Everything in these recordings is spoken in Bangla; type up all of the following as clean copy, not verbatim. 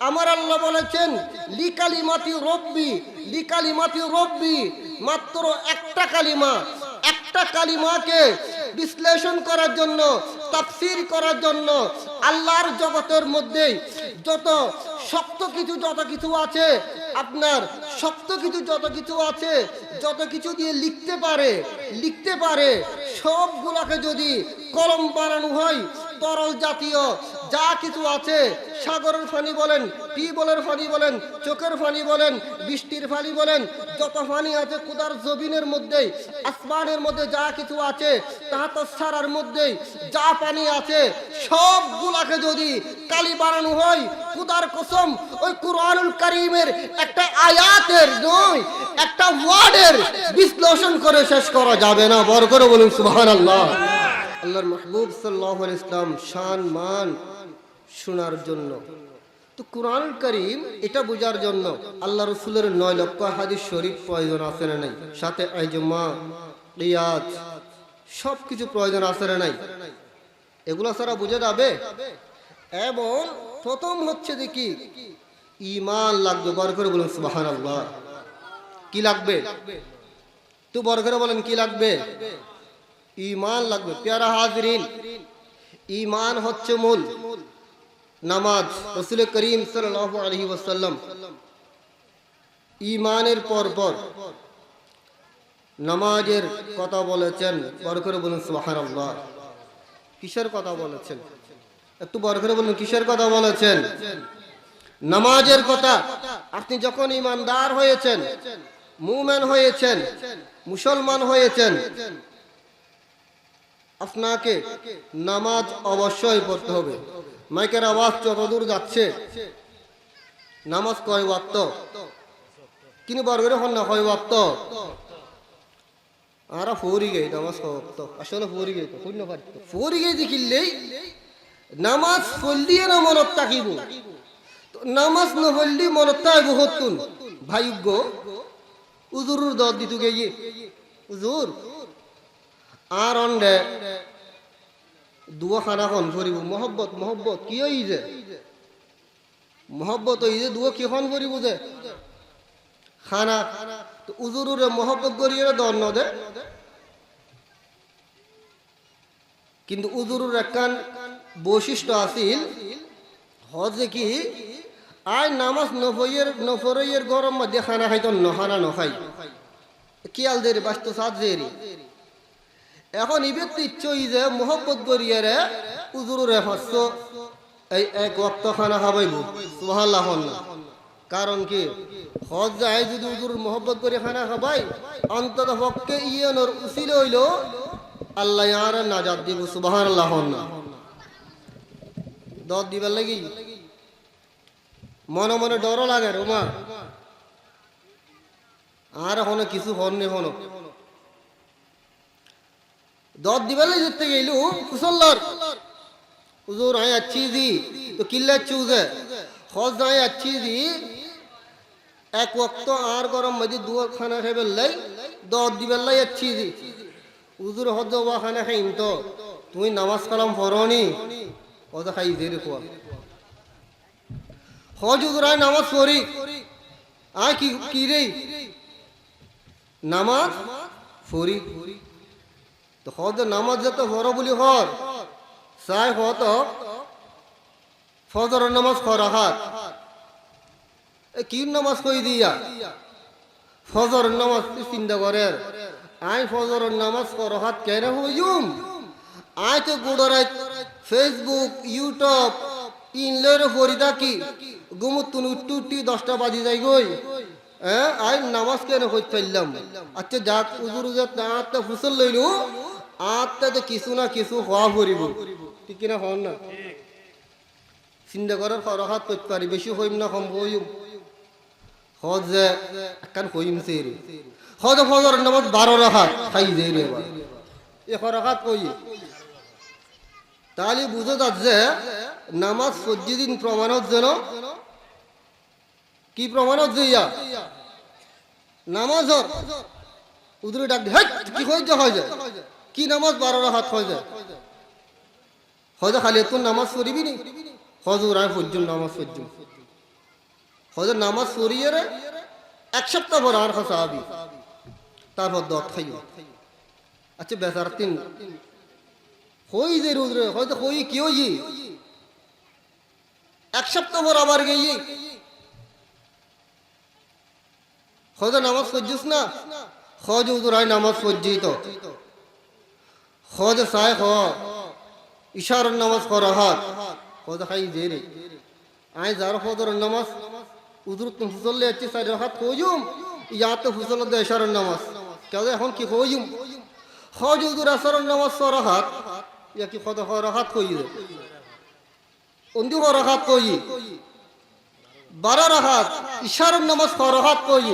আমার আল্লাহ বলেছেন লিকালিমাতি রব্বি, মাত্র একটা কালিমাকে বিশ্লেষণ করার জন্য, তাফসীর করার জন্য আল্লাহর জগতের মধ্যে যত শক্ত কিছু যত কিছু আছে, যত কিছু দিয়ে লিখতে পারে সবগুলাকে যদি কলম বানানো হয়, তরল জাতীয় যা কিছু আছে, সাগরের পানি বলেন, টিউবওয়েলের পানি বলেন, চোখের পানি বলেন, বৃষ্টির পানি বলেন, যত পানি আছে কুদার জমিনের মধ্যে, আসমানের মধ্যে যা কিছু আছে, তাহার সারার মধ্যে যা পানি আছে, সবগুলাকে যদি কালি বানানো হয়, কুদার কসম ওই কুরআনুল কারীমের একটা আয়াতের নয়, একটা ওয়ার্ডের বিশ্লেষণ করে শেষ করা যাবে না। বড় করে বলুন সুবহানাল্লাহ। আল্লাহর মাহবুব সাল্লাল্লাহু আলাইহি ওয়াসাল্লাম শান মান শোনার জন্য, তো কুরআনুল কারীম এটা বোঝার জন্য আল্লাহ রাসূলের 9 লক্ষ হাদিস শরীফ প্রয়োজন আছে না নাই? সাথে ইজমা, কিয়াস সব কিছু প্রয়োজন আছে না নাই? এগুলা ছাড়া বুঝে যাবে? এবং প্রথম হচ্ছে দেখি ঈমান লাগবে। বড় করে বলুন সুবহানাল্লাহ। কি লাগবে? তো বড় করে বলেন কি লাগবে? ঈমান লাগবে। প্যারা হাজরিন, ঈমান হচ্ছে মূল। নামাজ, রাসূল করিম সাল্লাল্লাহু আলাইহি ওয়াসাল্লাম ঈমানের পর নামাজের কথা বলেছেন। বড় করে বলুন সুবহানাল্লাহ। কিসের কথা বলেছেন? একটু বড় করে বলুন কিসের কথা বলেছেন? নামাজের কথা। আপনি যখন ঈমানদার হয়েছেন, মুমিন হয়েছেন, মুসলমান হয়েছেন, আপনাকে নামাজ অবশ্যই পড়তে হবে। মাইকের আওয়াজ যতদূর যাচ্ছে, নামাজ কয় ওয়াক্ত? কিনে বর্গের হন না কয় ওয়াক্ত? আর ফৌরি গে নামাজ কয় ওয়াক্ত? আসলে ফৌরি গে তো শূন্য পারত ফৌরি গে দেখিলেই নামাজ পড়লিয়ে না মনত থাকিব, নামাজ নহল্লি মনত থাকিব হতুন ভাইজ্ঞ উজুরুর দর দিতু গিয়ে উজুর আর অন্ডে দুয়া খানা খন ফুরিব মহব্বত কি হই যে মহব্বত হই যে দুয়া কি খন ফুরিব যে খানা তো উজুরুরে মহব্বত করিয়ে দর ন দে। কিন্তু উজুরুর একখান বৈশিষ্ট্য আছিল হজে কি আয় নামাজ নফরইয়ের গরম মধ্যে খানা খাইতো নখানা নখাই কিয়াল দেরি বাস্তু সাত দেরি। এখন ইবের তো ইচ্ছে যে মোহব্বত করিয়ে রে উজুরে হস্য এই এক ওয়াক্ত খানা খাবাইব সুবহানাল্লাহ না। কারণ কি হজ যায় যদি উজুর মোহব্বত করে খানা খাবাই, অন্তত পক্ষে ইয়নোর উসিলে হইল আল্লাহ আর নাজাত দিব সুবহানাল্লাহ না। দর দিবার লাগি মনে মনে ডরও লাগে রোমা আর হনো কিছু হননি হনো দর দিবার লাগি যেতে গেল কুসল্লার হুজুর আয় अच्छी दी तो किल्ला चूजे हज आय अच्छी दी एक वक्त আর গরম মধ্যে দুয়া খানা খাইবে লাই দর দিবার লাই अच्छी दी হুজুর হজ ওয়া খানা খাইম তো তুমি নামাজ কালাম পড়নি ওটা খাই দে রে কোয়া হজ হুজুর আয় নামাজ পড়ি আয় কি রে নামাজ পড়ি তো হজ নামাজ যত পড়ো বলি হর সাই হত ফজর নামাজ ফরাহাত কি নামাজ কই দিয়া ফজর নামাজ চিন্তা করে আই ফজর নামাজ ফরাহাত কেন হইম আই তো গুড়াই ফেসবুক ইউটিউব ইনলের ফরিদা কি গুমুতুন উট্টুটি 10টা বাজি যাই গই হ্যাঁ আই নামাজ কেন হই ফেললাম। আচ্ছা যাক উজুর উজুর তাতে ফুসল লইলু আত্মাতে কিছু না কিছু হওয়া ভরিব ঠিক কিনা হন না চিন্তা করার ফরাহাত করতে পারি বেশি হইম না কম হইম হজ একখান হইম সে হজ ফজর নামাজ 12 রাকাত খাই দেই রে এবার এ ফরাহাত কই তাহলে বুঝো যাচ্ছে নামাজ 40 দিন প্রমাণত যেন কি প্রমাণত যাইয়া নামাজ উদরে ডাক কি হই যায় কি নামাজ 12 রাকাত হয়ে যায় হয়তো খালি তোর নামাজ পড়িবি নি হজুর আয় পর্যন্ত নামাজ পর্যন্ত হয়তো নামাজ পড়িয়ে রে 1 সপ্তাহ পর আর সাহাবি তারপর দত খাইও আচ্ছা বেচার তিন হই যে রুদ্রে হয়তো হই কি হই 1 সপ্তাহ পর আবার গিয়ে হয়তো নামাজ পড়ছিস না খজ উদরাই নামাজ পড়ছি তো খজ সাই খ ইশারার নামাজ করা হাত খজ খাই যে রে আই যার খজর নামাজ উদর তুমি ফুসললে আছে সাই রাখাত কইম ইয়া তো ফুসল দে ইশারার নামাজ কেউ এখন কি কইম খজ উদর আসরের নামাজ করা হাত ইয়া কি খজ করা হাত কই রে অন্দি করা হাত কই 12 রাকাত ইশারার নামাজ করা হাত কই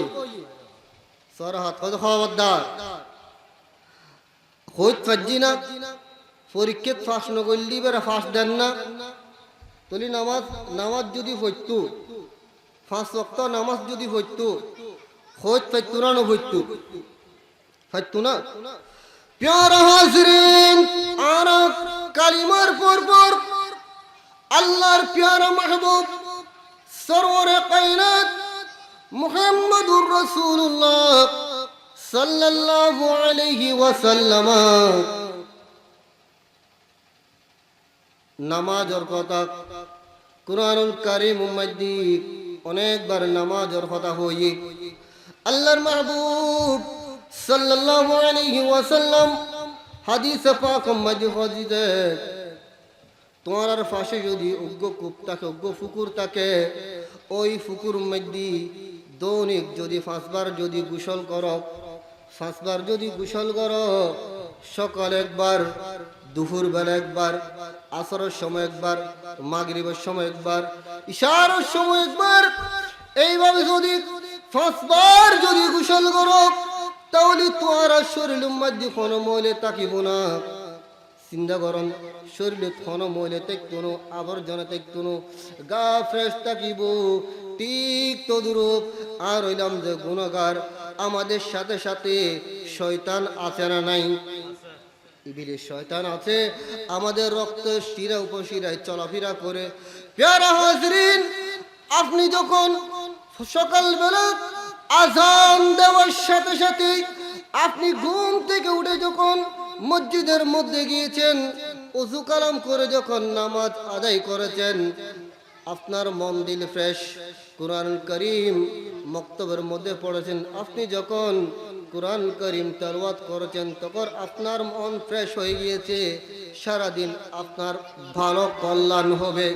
সরাহাত হয়তো খবরদার হইত পারছি না পরীক্ষা ফাঁস নগল্লি বেড়া ফাঁস দেন না তলি নামাজ যদি হইতো 5 ওয়াক্ত নামাজ যদি হইতো হইত পাইতো না হইতো পাইতো না প্যারা হাজরিন আর কালিমার পর আল্লাহর প্যারা মাহবুব সরওয়ারে কায়নাত মুহাম্মদুর রাসূলুল্লাহ সাল্লাল্লাহু আলাইহি ওয়াসাল্লাম নামাজের কথা কুরআনুল কারীম মধ্যে অনেকবার নামাজের কথা হই আল্লাহর মাহবুব সাল্লাল্লাহু আলাইহি ওয়াসাল্লাম হাদিস পাক মধ্যে হাদিসে তোমার পাশে যদি উগ্র কূপ থাকে উগ্র পুকুর থাকে ওই পুকুর মধ্যে দৈনিক যদি 5 বার যদি গোসল করো 5 বার যদি গোসল করো সকাল একবার দুপুর বেলা একবার আসরের সময় একবার মাগরিবের সময় একবার ইশার সময় একবার এইভাবে যদি 5 বার যদি গোসল করো তাহলে তোমার শরীরের মধ্যে কোনো ময়লা থাকিব না চিন্তা করুন শরীরে কোনো ময়লা থাকতো না আবর্জনা থাকতো না গা ফ্রেশ থাকিব ঠিক তদুরূপ আর হইলাম যে গুনাহগার আমাদের সাথে সাথে শয়তান আছে না নাই ইবলিস শয়তান আছে আমাদের রক্ত শিরা উপশিরায় চলাফেরা করে প্যারা হাজরিন আপনি যখন সকালবেলা আযান দেওয়ার সাথে সাথে আপনি ঘুম থেকে উঠে যখন মসজিদের মধ্যে গিয়েছেন ওযু কালাম করে যখন নামাজ আদায় করেছেন আপনার মন দিল ফ্রেশ কুরআনুল কারীম মক্তবের মধ্যে পড়েছেন আপনি যখন কুরআন কারীম তেলাওয়াত করেছেন তখন আপনার মন ফ্রেশ হয়ে গিয়েছে সারা দিন আপনার ভালো কল্যাণ হবে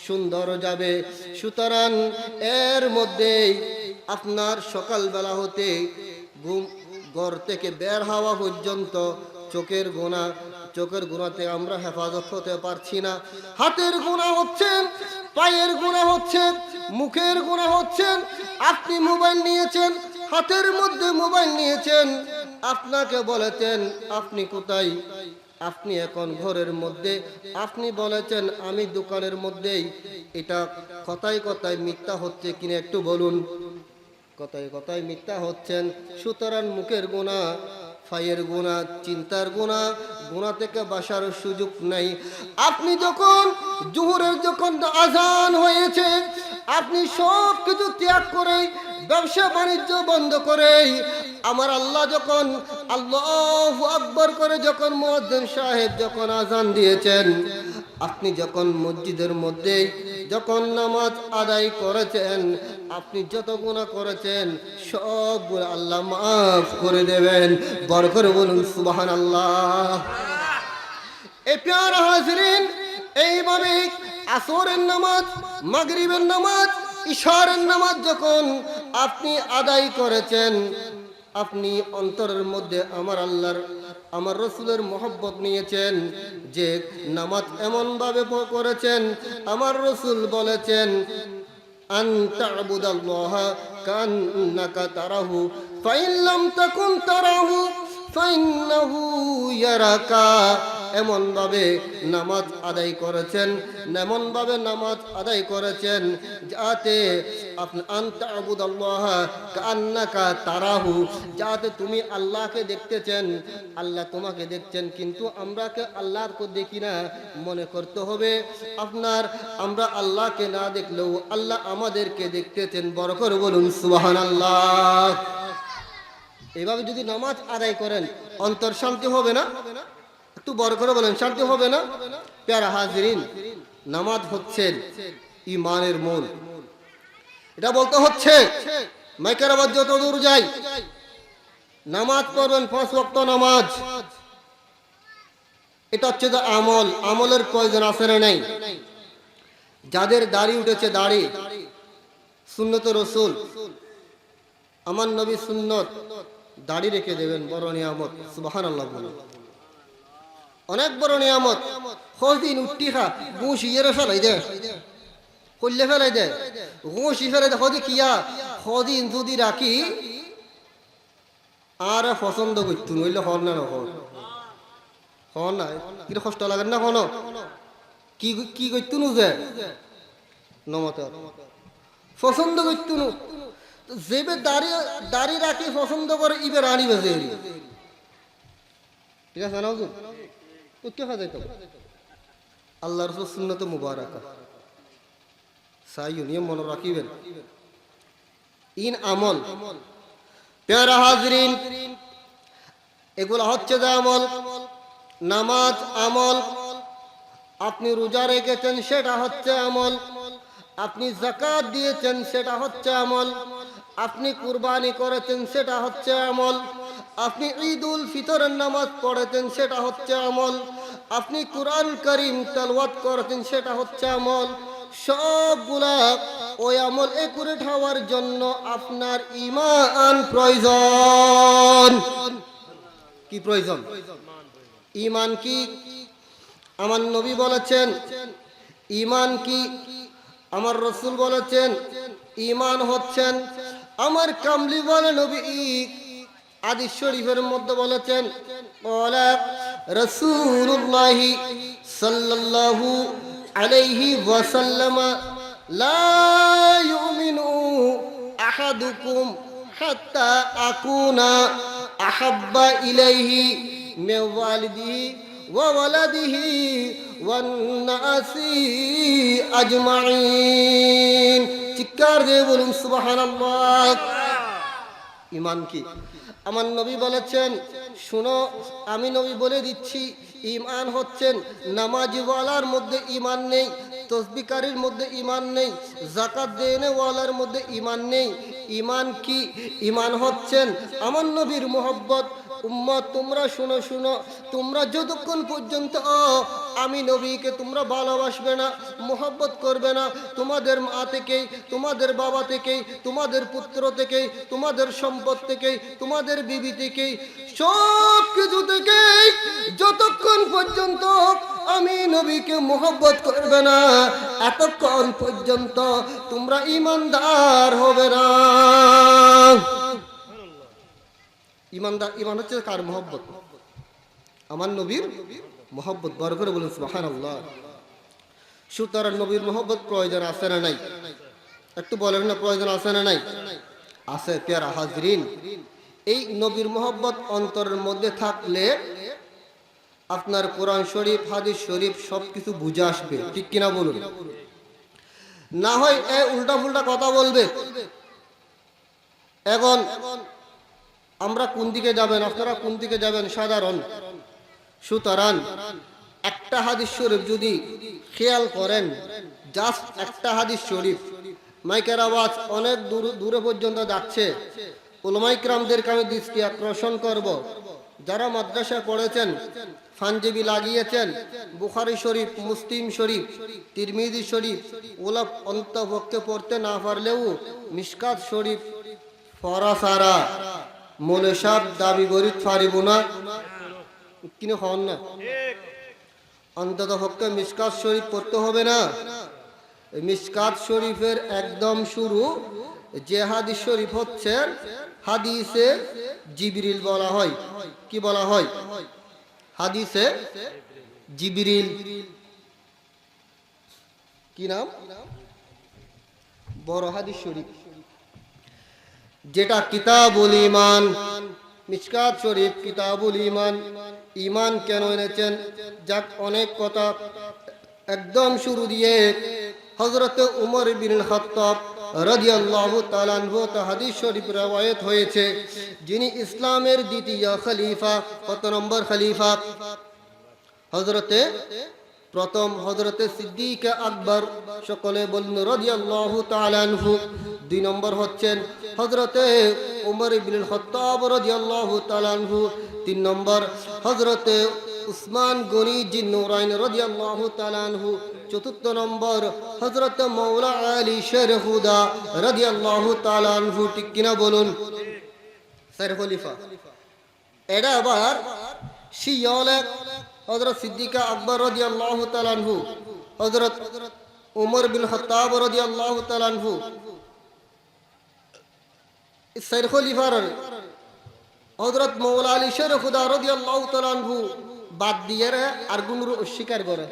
সুন্দর যাবে সুতরাং এর মধ্যেই আপনার সকালবেলা হতে ঘর থেকে বের হওয়া পর্যন্ত চোখের গুনাহতে আমরা হেফাজত হতে পারছি না হাতের গুনাহ হচ্ছে পায়ের গুনাহ হচ্ছে মুখের গুনাহ হচ্ছে আপনি মোবাইল নিয়েছেন হাতের মধ্যে মোবাইল নিয়েছেন আপনাকে বলেছেন আপনি কোথায় আপনি এখন ঘরের মধ্যে আপনি বলেছেন আমি দোকানের মধ্যেই এটা কথায় কথায় মিথ্যা হচ্ছে কিনা একটু বলুন কথায় কথায় মিথ্যা হচ্ছেন সুতরাং মুখের গুনাহ পায়ের গুনাহ চিন্তার গুনাহ থেকে বাঁচার সুযোগ নাই আপনি যখন জোহরের যখন আযান হয়েছে আপনি সব কিছু ত্যাগ করে ব্যবসা বাণিজ্য বন্ধ করে আমার আল্লাহ যখন আল্লাহু আকবার করে যখন মুয়াজ্জিন সাহেব যখন আযান দিয়েছেন আপনি যখন মসজিদের মধ্যে যখন নামাজ আদায় করেছেন আপনি যত গুনাহ করেছেন সবগুলো আল্লাহ মাফ করে দেবেন বড় করে বলুন সুবহানাল্লাহ এ প্যারা হাজরিন এইভাবে আসরের নামাজ মাগরিবের নামাজ ইশারের নামাজ যখন আপনি আদায় করেছেন আপনি অন্তরের মধ্যে আমার রাসূলের মহব্বত নিয়েছেন যে নামাজ এমন ভাবে করেছেন আমার রাসূল বলেছেন আন তা'বুদাল্লাহা কান্নাকা তারাহু ফাইন লাম তাকুন তারাহু ফাইন্নাহু ইয়ারাকা এমনভাবে নামাজ আদায় করেছেন, এমনভাবে নামাজ আদায় করেছেন যাতে আপনি আনতা আবুদাল্লাহ কান্নাকা তারাহু, যাতে তুমি আল্লাহকে দেখতেছেন, আল্লাহ তোমাকে দেখছেন, কিন্তু আমরাকে আল্লাহকে দেখি না। মনে করতে হবে আপনার আমরা আল্লাহকে না দেখলেও আল্লাহ আমাদেরকে দেখতেছেন। বড় করে বলুন সুবহানাল্লাহ। এইভাবে যদি নামাজ আদায় করেন অন্তর শান্তি হবে না? একটু বড় করে বলেন, শান্তি হবে না? প্যারা হাজিরিন, নামাজ হচ্ছে ঈমানের মূল। এটা বলতে হচ্ছে মাইকের আওয়াজ যত দূর যায়, নামাজ পড়বেন 5 ওয়াক্ত নামাজ। এটা হচ্ছে যে আমল, আমলের প্রয়োজন আছে না নাই? যাদের দাড়ি উঠেছে, দাড়ি সুন্নত রসুল, আমার নবী সুন্নত, দাড়ি রেখে দেবেন, বড় নিয়ামত। সুবহানাল্লাহ বলুন, অনেক বড় নিয়ামত। হদিন উঠি খা গুঁশ ইয়ে ফেলাই দে, করলে ফেলাই দে, গুঁশ ফেলাই দে। হদি কিয়া হদিন যদি রাখি আর পছন্দ করতুন হইলে হর না নহর হর না, কিন্তু কষ্ট লাগে না কোনো কি কি করতুন যে নমত পছন্দ করতুন। যেবে দাড়ি রাখি পছন্দ করে ইবে রানি বেজে, ঠিক আছে না? উঠতে ফাজাই তো আল্লাহ রসুল সুন্নত মুবারক সাইয়ু নিয়ম মনে রাখিবেন। ইন আমল প্যারা হাজরিন, এগুলো হচ্ছে যে আমল। নামাজ আমল, আপনি রোজা রেখেছেন সেটা হচ্ছে আমল, আপনি যাকাত দিয়েছেন সেটা হচ্ছে আমল, আপনি কুরবানি করেছেন সেটা হচ্ছে আমল, আপনি ঈদুল ফিতরের নামাজ পড়েছেন সেটা হচ্ছে আমল, আপনি কুরআন কারীম তেলাওয়াত করেছেন সেটা হচ্ছে আমল। সবগুলা ওই আমল একুরেট হওয়ার জন্য আপনার ঈমান প্রয়োজন। কি প্রয়োজন? ঈমান কি? আমার নবী বলেছেন ঈমান কি? আমার রাসূল বলেছেন ঈমান হচ্ছেন, আমার কামলি বলে নবী হাদিস শরীফের মধ্যে বলেছেন, ক্বালা রাসূলুল্লাহ সাল্লাল্লাহু আলাইহি ওয়াসাল্লাম, লা ইউমিনু আহাদুকুম হাত্তা আকুনা আহাব্বা ইলাইহি মিন ওয়ালিদিহি ওয়া ওয়ালাদিহি ওয়ান নাসি আজমাইন। চিৎকার দিয়ে বলুন সুবহানাল্লাহ। ঈমান কি? আমার নবী বলেছেন, শুনো আমি নবী বলে দিচ্ছি, ঈমান হচ্ছেন নামাজিওয়ালার মধ্যে ঈমান নেই, তসবিহকারীর মধ্যে ঈমান নেই, যাকাত দেনেওয়ালার মধ্যে ঈমান নেই। ঈমান কি? ঈমান হচ্ছেন আমার নবীর মুহাব্বত। উম্মত তোমরা শুনো শুনো, তোমরা যতক্ষণ পর্যন্ত আমি নবীকে তোমরা ভালোবাসবে না, মুহাব্বত করবে না, তোমাদের মা থেকেই, তোমাদের বাবা থেকেই, তোমাদের পুত্র থেকেই, তোমাদের সম্পদ থেকেই, তোমাদের বিবি থেকেই, সব কিছু থেকেই যতক্ষণ পর্যন্ত আমি নবীকে মুহাব্বত করবে না, এতক্ষণ পর্যন্ত তোমরা ঈমানদার হবে না। ঈমানদার, ঈমান হচ্ছে কার মুহাব্বত? আমার নবীর মুহাব্বত। বড় করে বলুন সুবহানাল্লাহ। সুতরাং নবীর মুহাব্বত প্রয়োজন আছে না নাই? একটু বলেন না, প্রয়োজন আছে না নাই? আছে। প্যারা হাজরিন, এই নবীর মুহাব্বত অন্তরের মধ্যে থাকলে আপনার কোরআন শরীফ, হাদিস শরীফ সবকিছু বুঝে আসবে, ঠিক কিনা বলুন? না হয় উল্টা ফুল্টা কথা বলবে। এখন আমরা কোন দিকে যাবেন, আপনারা কোন দিকে যাবেন সাধারণ। সুতরাং একটা হাদিস শরীফ যদি খেয়াল করেন, জাস্ট একটা হাদিস শরীফ, মাইকের আওয়াজ অনেক দূরে পর্যন্ত যাচ্ছে, উলামায়ে কিরামদেরকে আমি দৃষ্টি আকর্ষণ করব, যারা মাদ্রাসা পড়েছেন, পাঞ্জাবি লাগিয়েছেন, বুখারী শরীফ, মুসলিম শরীফ, তিরমিজি শরীফ ওলা অন্তপক্ষে পড়তে না পারলেও মিশকাত শরীফ পড়া সারা মনে সাপ দাবি করি পারিব না, কিনে হন না, অন্তত পক্ষে মিশকাত শরীফ পড়তে হবে না? মিশকাত শরীফের একদম শুরু যে হাদিস শরীফ হচ্ছে হাদিসে জিবরিল বলা হয়। কি বলা হয়? হাদিসে জিবরিল, কি নাম, বড় হাদিস শরীফ, যেটা কিতাবুল ঈমান, মিশকাত শরীফ কিতাবুল ঈমান। ঈমান কেন এনেছেন? যাক, অনেক কথা। একদম শুরু দিয়ে হযরত উমর ইবনে খাত্তাব রাদিয়াল্লাহু তাআলা আনহু তা হাদিস শরীফ রওয়ায়াত হয়েছে, যিনি ইসলামের দ্বিতীয় খলিফা। কত নম্বর খলিফা? হযরতে প্রথম হযরতে সিদ্দিক আকবর, সকলে বলুন রাদিয়াল্লাহু তাআলা আনহু। দুই নম্বর হচ্ছেন হযরতে উমর ইবনে খাত্তাব রাদিয়াল্লাহু তাআলা আনহু। তিন নম্বর হযরতে উসমান গনি জিন্নুরাইন রাদিয়াল্লাহু তাআলা আনহু। চতুর্থ নম্বর হযরত মাওলা আলী শের হুদা রাদিয়াল্লাহু তাআলা আনহু। ঠিক কিনা বলুন? চার খলিফা। এটা আবার শিয়ালে হযরত সিদ্দিক আকবর রাদিয়াল্লাহু তাআলা আনহু, হযরত উমর বিন খাত্তাব রাদিয়াল্লাহু তাআলা আনহু। এই চার খলিফার হযরত মাওলা আলী শের হুদা রাদিয়াল্লাহু তাআলা আনহু বাদ দিয়ে আর গুমরু অস্বীকার করে,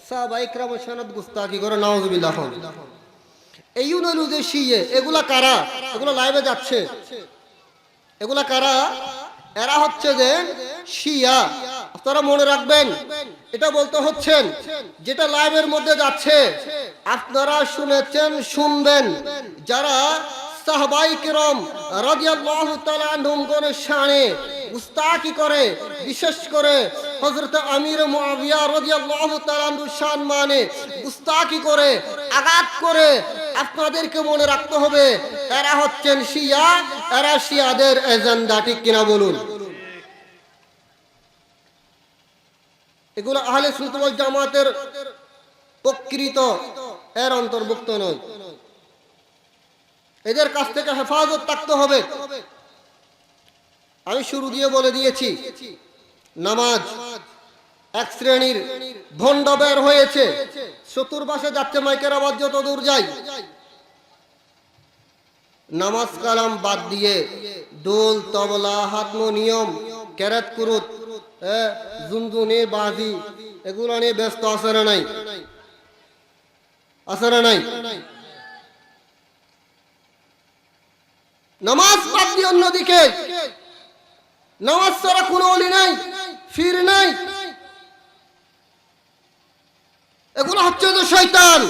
সাহাবায়ে কেরাম সনদ গুস্তাখি করে, নাউযুবিল্লাহ। এই হলো যে শিয়ে, এগুলা কারা? এগুলা লাইভে যাচ্ছে, এগুলা কারা? এরা হচ্ছে যে শিয়া। আপনারা মনে রাখবেন, এটা বলতে হচ্ছেন যেটা লাইভের মধ্যে যাচ্ছে আপনারা শুনেছেন, শুনবেন। যারা সাহাবায়ে কেরাম রাদিয়াল্লাহু তাআলা আনহুম গণের শানে গুস্তাখি করে, বিশেষ করে হযরত আমির মুআবিয়া রাদিয়াল্লাহু তাআলা আনহুর সম্মানে গুস্তাখি করে, আঘাত করে, আপনাদেরকে মনে রাখতে হবে এরা হচ্ছেন শিয়া, এরা শিয়াদের এজেন্ডা। ঠিক কিনা বলুন? এগুলো আহলে সুন্নাত ওয়াল জামাতের প্রকৃত এর অন্তর্ভুক্ত নয়। এদের কাছ থেকে হেফাজত থাকতে হবে। আমি শুরু দিয়ে বলে দিয়েছি, নামাজ এক শ্রেণীর ভণ্ড বের হয়েছে, চতুর্পাশে যাচ্ছে, মাইকের আওয়াজ যত দূর যায়। নামাজ কালাম বাদ দিয়ে দোল, তবলা, হারমোনিয়ম, ক্যারাত কুরুত, জুনজুনি, বাজি, এগুলো নিয়ে ব্যস্ত আছে না নাই? আছে না নাই? নামাজ বাদ দিয়ে অন্যদিকে, নামাজ ছাড়া কোনো অলি নাই, ফির নাই। এগুলো হচ্ছে যে শয়তান।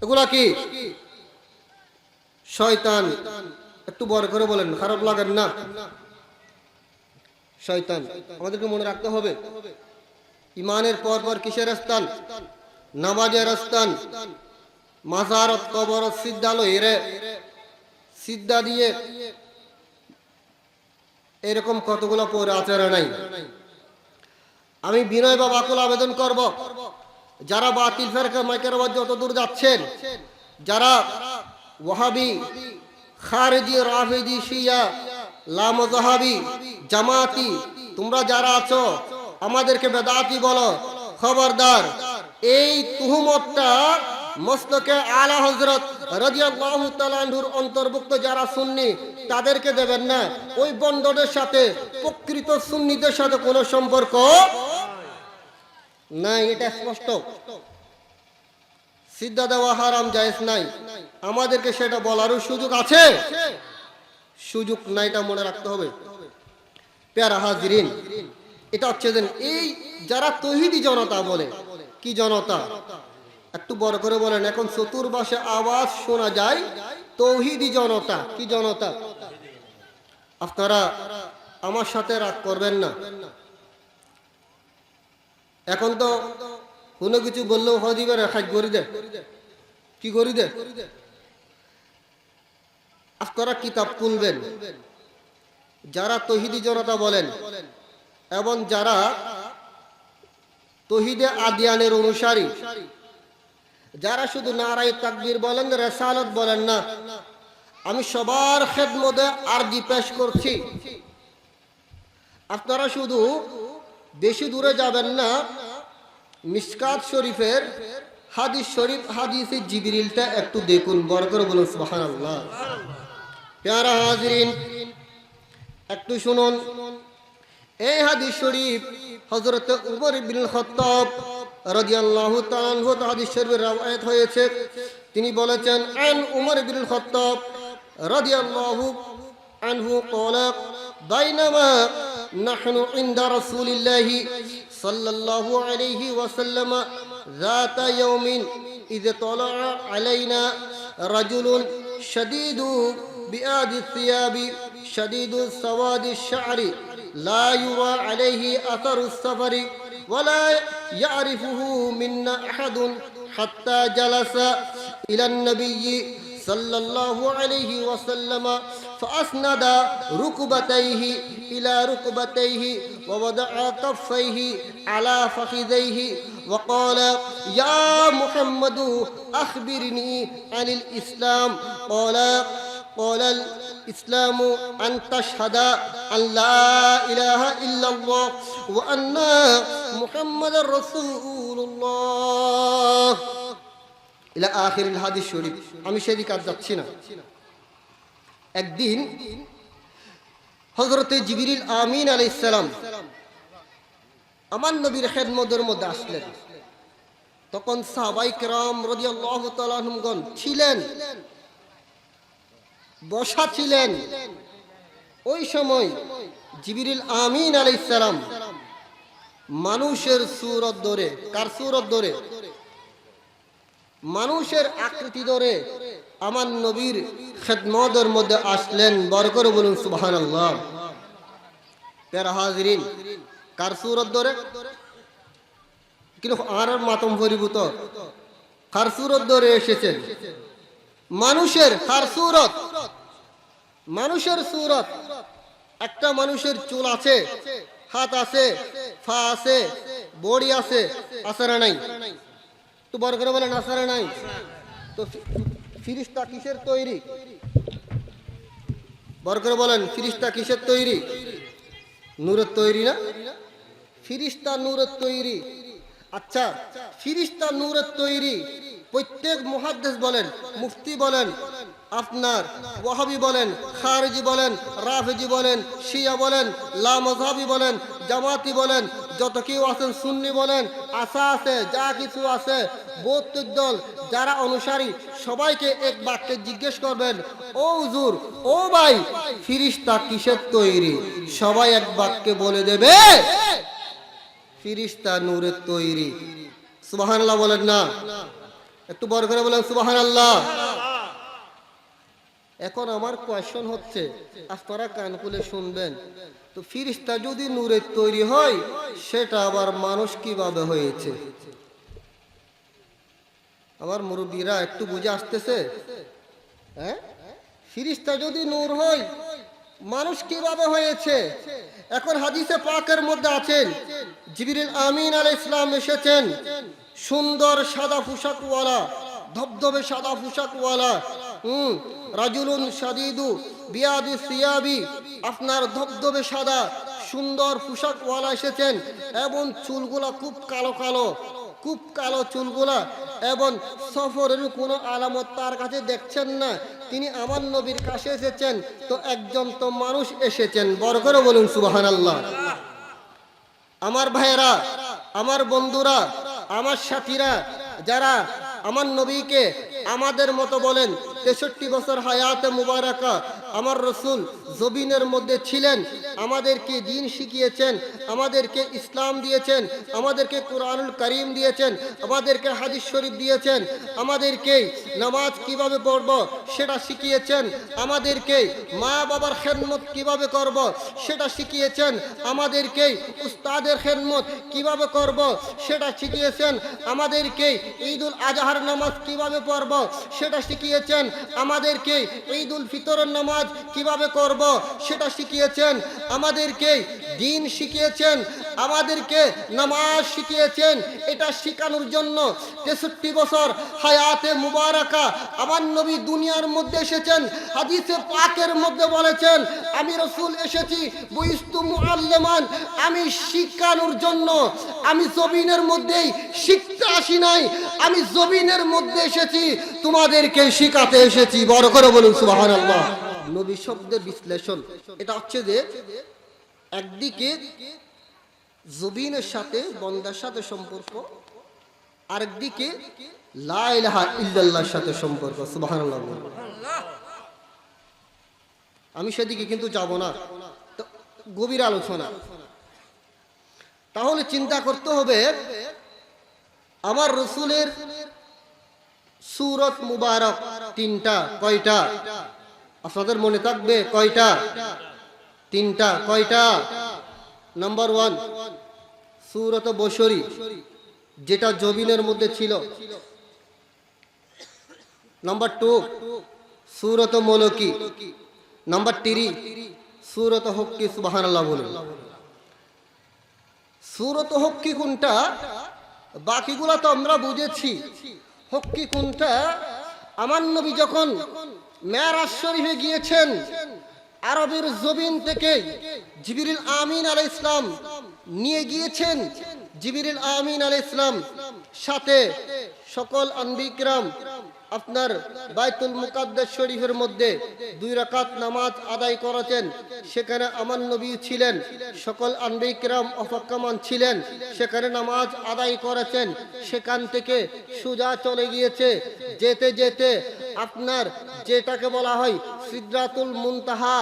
এগুলা কি? শয়তান। একটু বড় করে বলেন, খারাপ লাগেন না? শয়তান। আমাদেরকে মনে রাখতে হবে, ইমানের পর পর কিসের স্থান? নামাজের স্থান। মাজার, কবর, সিদ্ধালয়, এরে সিদ্ধা দিয়ে এরকম কতগুলো পরে আচার নাই। আমি বিনয় বা বাকুল আবেদন করব, যারা বাতিল ফেরকা মাইকের আওয়াজ যত দূর যাচ্ছেন, যারা ওয়াহাবি, খারেজি, রাফেজি, শিয়া, লামজাহাবি, জামাতি, তোমরা যারা আছো আমাদেরকে বেদাতি বলো, খবরদার। এই তুহমতটা মস্তকে আলা হযরত রাদিয়াল্লাহু তাআলা আনহুর অন্তর্ভুক্ত যারা সুন্নি তাদেরকে দেবেন না। ওই বন্ডদের সাথে, প্রকৃত সুন্নিদের সাথে কোনো সম্পর্ক নাই, এটা স্পষ্ট। সিদ্ধা দেওয়া হারাম, জায়েজ নাই। আমাদেরকে সেটা বলারও সুযোগ আছে? সুযোগ নাই, এটা মনে রাখতে হবে। প্যারা হাজিরিন, এটা হচ্ছে যে এই যারা তৌহিদি জনতা বলে, কি জনতা? একটু বড় করে বলেন, এখন চতুর্পাশে আওয়াজ শোনা যায়। তৌহিদি জনতা, কি জনতা? আপনারা আমার সাথে রাগ করবেন না। এখন তো কোনো কিছু বললেও হদিবের খাজ করি দে, কি করি দে। আপনারা কিতাব খুলবেন, যারা তৌহিদি জনতা বলেন এবং যারা তৌহিদে আদিয়ানের অনুসারী, যারা শুধু নারায়ে তাকবীর বলেন, রিসালাত বলেন না, আমি সবার খেদমতে আরজি পেশ করছি। আপনারা শুধু বেশি দূরে যাবেন না, মিশকাত শরীফের হাদিস শরীফ, হাদিসে জিবরিলটা একটু দেখুন, বড় করে বলুন সুবহানাল্লাহ। প্যারা হাজিরিন, একটু শুনুন। এই হাদিস শরীফ হযরত উমর ইবনে খাত্তাব রাদিয়াল্লাহু তাআলা আনহু হাদিস শরীফের রওয়ায়াত হয়েছে। তিনি বলেছেন, আন উমর ইবনে খাত্তাব রাদিয়াল্লাহু আনহু ক্বালা বাইনামা নাহনু ইনদা রাসূলিল্লাহি সাল্লাল্লাহু আলাইহি ওয়াসাল্লাম ذات يوم إذ طلع علينا رجل شديد بياض الثياب شديد سواد الشعر لا يرى عليه أثر السفر ولا يعرفه منا أحد حتى جلس إلى النبي صلى الله عليه وسلم فأسند ركبتيه إلى ركبتيه ووضع كفيه على فخذيه وقال يا محمد أخبرني عن الإسلام. قال الإسلام أن تشهد أن لا إله إلا الله وأن محمد رسول الله إلى آخر الحديث الشريف. আমি সেদিকে আর যাচ্ছি না। একদিন হযরতে জিবরিল আমিন আলাইহিস সালাম আমার নবীর খেদমতের মধ্যে আসলেন। তখন সাহাবায়ে কেরাম রাদিয়াল্লাহু তাআলা আনহুগণ ছিলেন, বসা ছিলেন। ওই সময় জিবরিল আমিন আলাইহিস সালাম মানুষের সূরত ধরে, কার সূরত ধরে? মানুষের আকৃতি ধরে আমার নবীর খেদমতের মধ্যে আসলেন। বড় করে বলুন সুবহানাল্লাহ। প্যারা হাজিরিন, কার সূরত ধরে? কিন্তু আর মাতম পরিভূত কার সূরত ধরে এসেছেন? মানুষের কার সূরত? মানুষের সূরত। একটা মানুষের চুল আছে, হাত আছে, পা আছে, বডি আছে, আছে না নাই? তো বড় করে বলেন আছে না নাই? তো ফিরিস্তা কিসের তৈরি? বড় করে বলেন ফিরিস্তা কিসের তৈরি? নূরের তৈরি না? ফিরিস্তা নূরের তৈরি। আচ্ছা, ফিরিস্তা নূরের তৈরি। প্রত্যেক মুহাদ্দিস বলেন, মুফতি বলেন, আপনার ওয়াহাবি বলেন, খারিজি বলেন, রাফিজি বলেন, শিয়া বলেন, লা মাযহাবি বলেন, জামাতি বলেন, যত কেউ আছেন, সুন্নি বলেন, আশা আছে, যা কিছু আছে, বৌদ্ধ দল যারা অনুসারী সবাইকে এক বাক্যে জিজ্ঞেস করবেন, ও হুজুর, ও ভাই, ফিরিস্তা কিসের তৈরি? সবাই এক বাক্যে বলে দেবে ফিরিস্তা নূরের তৈরি। সুবহানাল্লাহ বলেন না? একটু বড় করে বলেন সুবহানাল্লাহ। এখন আমার কোয়েশ্চন হচ্ছে, আপনারা কান খুলে শুনবেন, তো ফিরিস্তা যদি নূরের তৈরি হয় সেটা আবার মানুষ কিভাবে হয়েছে? আমার মুরব্বীরা একটু বুঝে আসতেছে? হ্যাঁ, ফিরিস্তা যদি নূর হয় মানুষ কিভাবে হয়েছে? এখন হাদিসে পাকের মধ্যে আছেন জিবরিল আমিন আলাইহিস সালাম এসেছেন, সুন্দর সাদা পোশাকওয়ালা, ধবধবে সাদা পোশাকওয়ালা, রাজুলুন শাদীদু বিয়াদি সিয়াবি, আপনার ধবধবে সাদা সুন্দর পোশাকওয়ালা এসেছেন, এবং চুলগুলা খুব কালো কালো, খুব কালো চুলগুলা, এবং সফরের কোনো আলামত তার কাছে দেখছেন না। তিনি আমার নবীর কাছে এসেছেন, তো একজন তো মানুষ এসেছেন। বড় করে বলুন সুবহানাল্লাহ। আমার ভাইয়েরা, আমার বন্ধুরা, আমার সাথীরা, যারা আমার নবীকে আমাদের মতো বলেন, 63 বছর হায়াতে মুবারাকা আমার রসুল জবিনের মধ্যে ছিলেন, আমাদেরকে দ্বীন শিখিয়েছেন, আমাদেরকে ইসলাম দিয়েছেন, আমাদেরকে কুরআনুল কারীম দিয়েছেন, আমাদেরকে হাদিস শরীফ দিয়েছেন, আমাদেরকে নামাজ কিভাবে পড়ব সেটা শিখিয়েছেন, আমাদেরকে মা বাবার খেদমত কিভাবে করব সেটা শিখিয়েছেন, আমাদেরকে উস্তাদের খেদমত কিভাবে করব সেটা শিখিয়েছেন, আমাদেরকে ঈদুল আজহার নামাজ কিভাবে পড়ব সেটা শিখিয়েছেন, আমাদেরকে ঈদুল ফিতরের নামাজ কিভাবে করব সেটা শিখিয়েছেন, আমাদেরকে দ্বীন শিখিয়েছেন, আমাদেরকে নামাজ শিখিয়েছেন। এটা শেখানোর জন্য 63 বছর হায়াতে মুবারাকা আমার নবী দুনিয়ার মধ্যে এসেছেন। হাদিসে পাকের মধ্যে বলেছেন, আমি রাসূল এসেছি বুইস্তু মুআল্লিমান, আমি শিখানোর জন্য। আমি জমিনের মধ্যেই শিখতে আসি নাই, আমি জমিনের মধ্যে এসেছি তোমাদেরকে শিখাতে এসেছি। বড় করে বলুন সুবহানাল্লাহ। নবী শব্দের বিশ্লেষণ এটা হচ্ছে যে একদিকে জবিনের সাথে বন্দার সাথে সম্পর্ক, আরেকদিকে লা ইলাহা ইল্লাল্লাহর সাথে সম্পর্ক। সুবহানাল্লাহ। আমি সেদিকে কিন্তু যাব না, গভীর আলোচনা। তাহলে চিন্তা করতে হবে আমার রসুলের সূরত মুবারক তিনটা। কয়টা? আপনাদের মনে থাকবে কয়টা? তিনটা। কয়টা? নাম্বার 1 সূরত বশরী, যেটা জবিনের মধ্যে ছিল। নাম্বার 2 সূরত মুলকি। নাম্বার 3 সূরত হক্কি। সুবহানাল্লাহ বলুন। সূরত হক্কি কোনটা? বাকিগুলো তো আমরা বুঝেছি। হক্কি কোনটা? আমার নবী যখন মেরাজ শরীফে গিয়েছেন, আরবের জমিন থেকে জিবরিল আমিন আলাইহিস সালাম নিয়ে গিয়েছেন। জিবরিল আমিন আলাইহিস সালাম সাথে সকল আম্বিয়া কিরাম আপনার বাইতুল মুকাদ্দাস শরীফের মধ্যে 2 রাকাত নামাজ আদায় করেছেন। সেখানে আমার নবী ছিলেন, সকল আম্বিয়া কিরাম অপেক্ষমান ছিলেন, সেখানে নামাজ আদায় করেছেন। সেখান থেকে সোজা চলে গিয়েছে। যেতে যেতে আপনার যেটাকে বলা হয় সিদরাতুল মুনতাহা,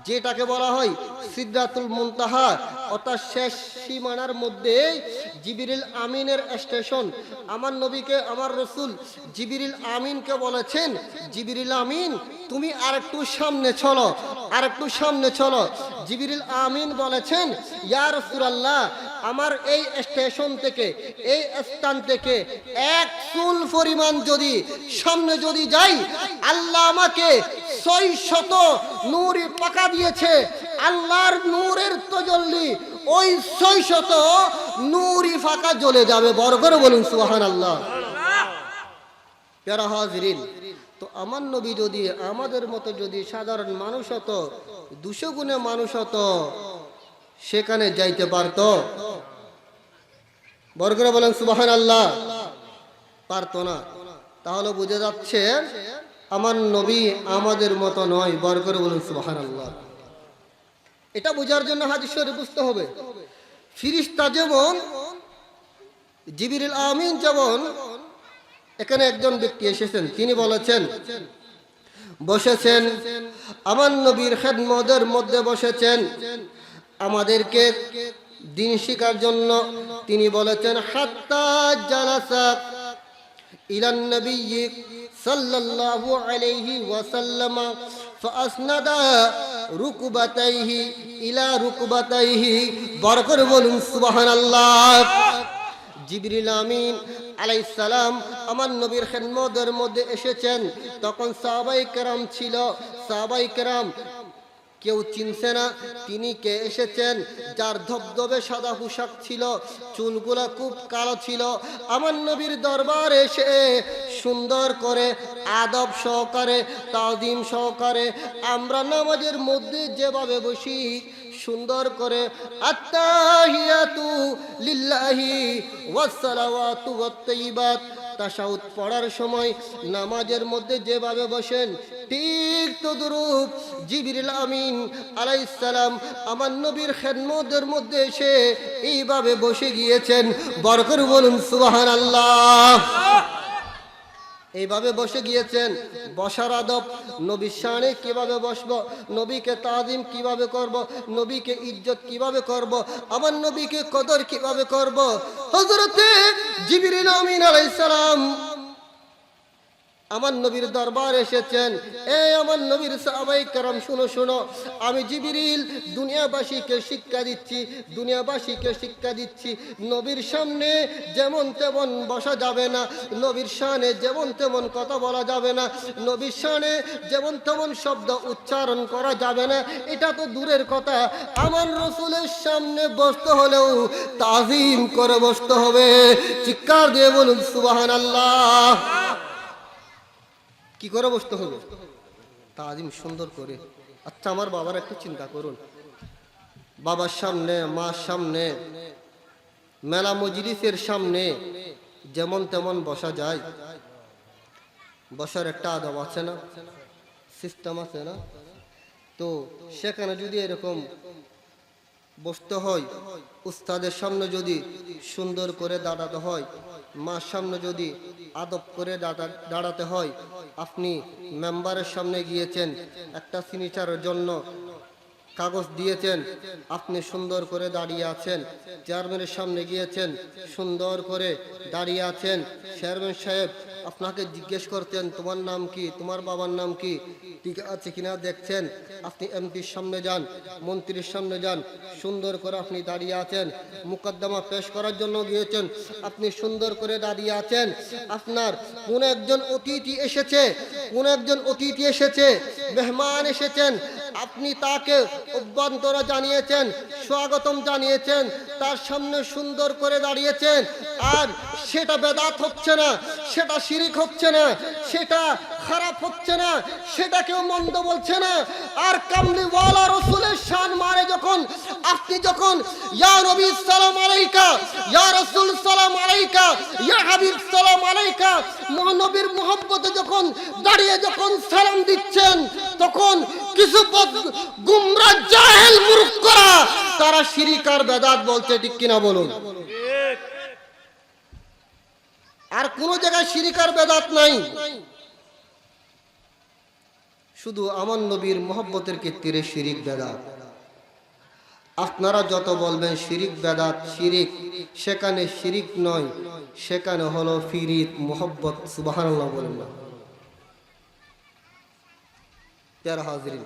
যেটাকে বলা হয় সিদরাতুল মুনতাহা, অর্থাৎ শেষ সীমানার মধ্যে জিবরিল আমিনের স্টেশন। আমার নবীকে আমার রসুল জিবরিল আমিনকে বলেছেন, জিবরিল আমিন তুমি আরেকটু সামনে চলো, আরেকটু সামনে চলো। জিবরিল আমিন বলেছেন, ইয়া রাসূলুল্লাহ, আমার এই স্টেশন থেকে, এই স্থান থেকে 1 চুল পরিমাণ যদি সামনে যদি যাই, আল্লাহ আমাকে 600 নূরি পাকা দিয়েছে। আল্লাহর নূরের তাজাল্লি ওই 600 নূরি ফাঁকা জ্বলে যাবে। বড় করে বলুন সুবহানাল্লাহ। প্যারা হাজিরিন, তো আমার নবী যদি আমাদের মতো যদি সাধারণ মানুষ হতো, 200 গুণে মানুষ হতো, সেখানে যাইতে পারতো? বড় করে বলেন সুবহানাল্লাহ। পারতো না। তাহলে বুঝে যাচ্ছে আমার নবী আমাদের মতো নয়। বড় করে বলুন সুবহানাল্লাহ। এটা বোঝার জন্য হাদিস শরীফ বুঝতে হবে। ফেরেশতা যেমন, জিবরিল আমিন যেমন, এখানে একজন ব্যক্তি এসেছেন, তিনি বলেছেন, বসেছেন আমার নবীর খেদমতের মধ্যে বসেছেন আমাদেরকে দিন শিখার জন্য। তিনি বলেছেন, হাত্তা জালাসা ইলান নবী সাল্লাল্লাহু আলাইহি ওয়াসাল্লাম ফাসনাদা রুকবাতাইহি ইলা রুকবাতাইহি। বরকত বলুন সুবহানাল্লাহ। জিবরিল আমিন আলাইহিস সালাম আমার নবীর খেদমতের মধ্যে এসেছেন। তখন সাহাবায়ে কেরাম ছিল। সাহাবায়ে কেরাম কেউ চিনছে না তিনি কে এসেছেন। যার ধবধবে সাদা পোশাক ছিল, চুলগুলা খুব কালো ছিল, আমার নবীর দরবারে এসে সুন্দর করে আদব সহকারে, তাজিম সহকারে, আমরা নামাজের মধ্যে যেভাবে বসি সুন্দর করে আত্তাহিয়াতু লিল্লাহি ওয়াস সালাওয়াতু ওয়াত তাইয়িবাত, তাশাহুদ পড়ার সময় নামাজের মধ্যে যেভাবে বসেন, ঠিক তদ্রূপ জিবরিল আমিন আলাইহিস সালাম আমার নবীর খেদমতের মধ্যে এসে এইভাবে বসে গিয়েছেন। বরকত বলুন সুবহানাল্লাহ। এইভাবে বসে গিয়েছেন। বসার আদব, নবীর শানে কিভাবে বসবো, নবীকে তাজিম কিভাবে করব, নবীকে ইজ্জত কিভাবে করব, আমার নবীকে কদর কিভাবে করব। হযরতে জিবরিল আমিন আলাইহিস সালাম আমার নবীর দরবার এসেছেন। এই আমার নবীর সাহাবায়ে কেরাম শুনো শুনো, আমি জিবরিল দুনিয়াবাসীকে শিক্ষা দিচ্ছি, দুনিয়াবাসীকে শিক্ষা দিচ্ছি। নবীর সামনে যেমন তেমন বসা যাবে না, নবীর শানে যেমন তেমন কথা বলা যাবে না, নবীর শানে যেমন তেমন শব্দ উচ্চারণ করা যাবে না। এটা তো দূরের কথা, আমার রাসূলের সামনে বসতে হলেও তাজিম করে বসতে হবে। চিৎকার দিয়ে বলুন সুবহানাল্লাহ। কি করে বসতে হবে? তাজিম সুন্দর করে। আচ্ছা আমার বাবার একটু চিন্তা করুন, বাবার সামনে, মার সামনে, মেলা মজলিসের সামনে যেমন তেমন বসা যায়? বসার একটা আদব আছে না, সিস্টেম আছে না? তো সেখানে যদি এরকম বসতে হয়, উস্তাদের সামনে যদি সুন্দর করে দাঁড়াতে হয়, মার সামনে যদি আদব করে দাঁড়াতে হয়, আপনি মেম্বারের সামনে গিয়েছেন, একটা সিগনেচারের জন্য কাগজ দিয়েছেন, আপনি সুন্দর করে দাঁড়িয়ে আছেন। চেয়ারম্যানের সামনে গিয়েছেন, সুন্দর করে দাঁড়িয়ে আছেন। চেয়ারম্যান সাহেব আপনাকে জিজ্ঞেস করতেন তোমার নাম কি, তোমার বাবার নাম কি, ঠিক আছে কিনা দেখছেন। আপনি এমপির সামনে যান, মন্ত্রীর সামনে যান, সুন্দর করে আপনি দাঁড়িয়ে আছেন। মুকদ্দমা পেশ করার জন্য গিয়েছেন, আপনি সুন্দর করে দাঁড়িয়ে আছেন। আপনার কোন একজন অতিথি এসেছে, কোন একজন অতিথি এসেছে, মেহমান এসেছেন, আপনি তাকে অভ্যন্তরা জানিয়েছেন, স্বাগতম জানিয়েছেন, তার সামনে সুন্দর করে দাঁড়িয়েছেন। আর সেটা বেদাত হচ্ছে না, সেটা শিরিক হচ্ছে না, সেটা খারাপ হচ্ছে না, সেটা কেউ মন্দ বলছে না। আর কামলিওয়ালা রাসূলের শান মারে যখন, আপনি যখন ইয়া নবী সালাম আলাইকা, ইয়া রাসূল সালাম আলাইকা, ইয়া হাবিব সালাম আলাইকা, মহানবীর মুহাব্বতে যখন দাঁড়িয়ে যখন সালাম দিচ্ছেন, তখন কিছু গুমরা জাহেল মূর্খরা তারা শিরিক আর বেদাত বলছে, ঠিক কিনা বলুন। আর কোন জায়গায় শিরিক আর বেদাত নাই, শুধু আমার নবীর মুহাব্বতের ক্ষেত্রে শিরিক বেদাত। আপনারা যত বলবেন শিরিক বেদাত শিরিক, সেখানে শিরিক নয়, সেখানে হলো ফিরিত মুহাব্বত। সুবহানাল্লাহ বলেন না। প্যারা হাজিরিন,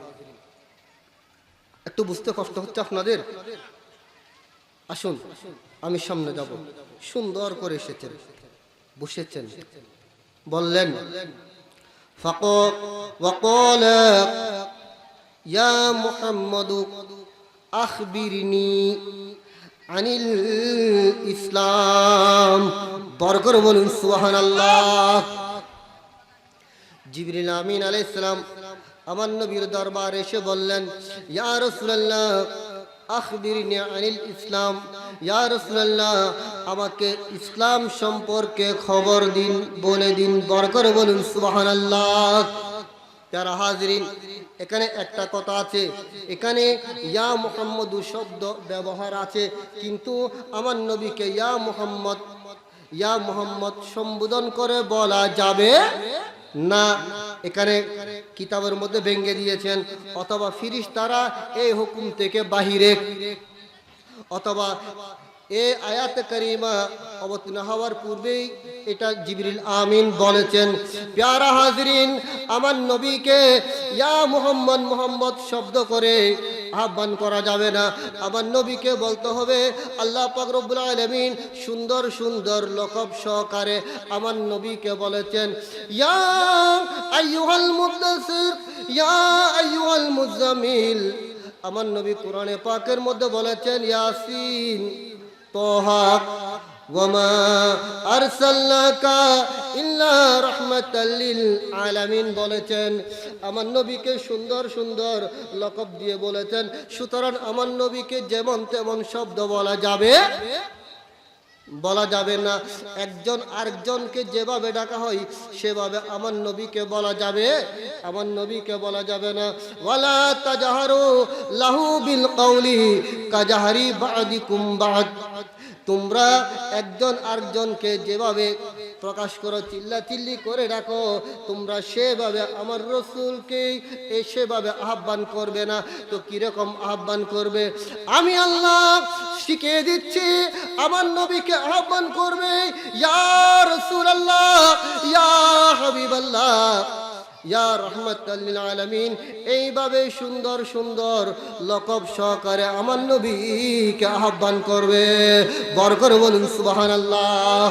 একটু বুঝতে কষ্ট হচ্ছে আপনাদের। আসুন আমি সামনে যাব। সুন্দর করে এসেছেন, বসেছেন, বললেন وقال يا محمد أخبرني عن الإسلام। বরকর বলুন সুবহানাল্লাহ। জিবরিল আমিন আলাইহিস সালাম আমার নবীর দরবারে এসে বললেন, ইয়া রাসূলুল্লাহ আখবিরনি আনিল ইসলাম, ইয়া রাসূলুল্লাহ আমাকে ইসলাম সম্পর্কে খবর দিন, বলে দিন। বরকর বলুন সুবহানাল্লাহ। যারা হাজিরিন, এখানে একটা কথা আছে, এখানে ইয়া মুহাম্মদু শব্দ ব্যবহার আছে, কিন্তু আমার নবীকে ইয়া মুহাম্মদ সম্বোধন করে বলা যাবে না। এখানে কিতাবের মধ্যে ভেঙে দিয়েছেন, অথবা ফিরিস্তারা এই হুকুম থেকে বাহিরে, অথবা এই আয়াত কারিমা অবতীর্ণ হওয়ার পূর্বেই এটা জিবরিল আমিন বলেছেন। প্যারা হাজরিন, আমার নবীকে ইয়া মুহাম্মদ শব্দ করে আহ্বান করা যাবে না। আমার নবীকে বলতে হবে, আল্লাহ পাক রব্বুল আলামিন সুন্দর সুন্দর লকব সহকারে আমার নবীকে বলেছেন, ইয়া আইয়ুহাল মুদ্দাসির, ইয়া আইয়ুহাল মুজাম্মিল। আমার নবী কোরআনে পাকের মধ্যে বলেছেন ইয়াসিন, তোহা, ওয়ামা আরসালনাকা ইল্লা রাহমাতাল লিল আলামিন বলেছেন। আমার নবীকে সুন্দর সুন্দর লকব দিয়ে বলেছেন। সুতরাং আমার নবীকে যেমন তেমন শব্দ বলা যাবে না। একজন আরেকজনকে যেভাবে ডাকা হয় সেভাবে আমার নবীকে বলা যাবে, আমার নবীকে বলা যাবে না। ওয়ালা তাজহারু লাহু বিল কওলি কাজহারি বাদিকুম বাদ। তোমরা একজন আরেকজনকে যেভাবে প্রকাশ করো, চিল্লাচিল্লি করে ডাকো, তোমরা সেভাবে আমার রাসূলকে সেভাবে আহ্বান করবে না। তো কিরকম আহ্বান করবে? আমি আল্লাহ শিখিয়ে দিচ্ছি, আমার নবীকে আহ্বান করবে, ইয়া রাসূলুল্লাহ, ইয়া হাবিবাল্লাহ, ইয়া রাহমাতাল লিল আলামিন। এইভাবে সুন্দর সুন্দর লকব সহকারে আমার নবীকে আহ্বান করবে। বরকর বলুন সুবহানাল্লাহ।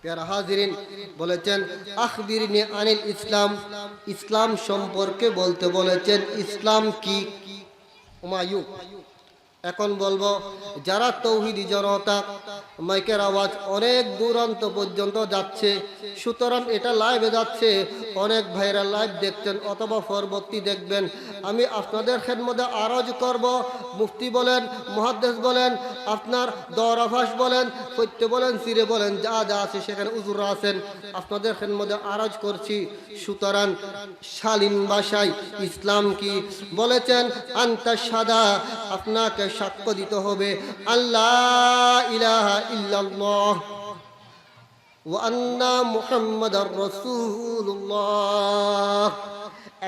প্যারা হাজিরিন, বলেছেন আখবিরনি আনিল ইসলাম, ইসলাম সম্পর্কে বলতে বলেছেন। ইসলাম কি? হুমায়ুন। এখন বলবো, যারা তৌহিদি জনতা, মাইকের আওয়াজ অনেক দূরান্ত পর্যন্ত যাচ্ছে, সুতরাং এটা লাইভে যাচ্ছে, অনেক ভাইরা লাইভ দেখছেন অথবা পরবর্তী দেখবেন। আমি আপনাদের খেদমতে আরজ করব, মুফতি বলেন, মুহাদ্দিস বলেন, আপনার দরাফাস বলেন, সত্য বলেন, সিরে বলেন, যা যা আছে সেখানে উজুররা আছেন, আপনাদের খেদমতে আরজ করছি। সুতরাং শালীন ভাষায় ইসলাম কি বলেছেন? আনতা সাদা, আপনাকে সাক্ষ্য দিতে হবে আল্লাহ ইলাহা ইল্লাল্লাহ ওয়া আন্না মুহাম্মাদার রাসূলুল্লাহ।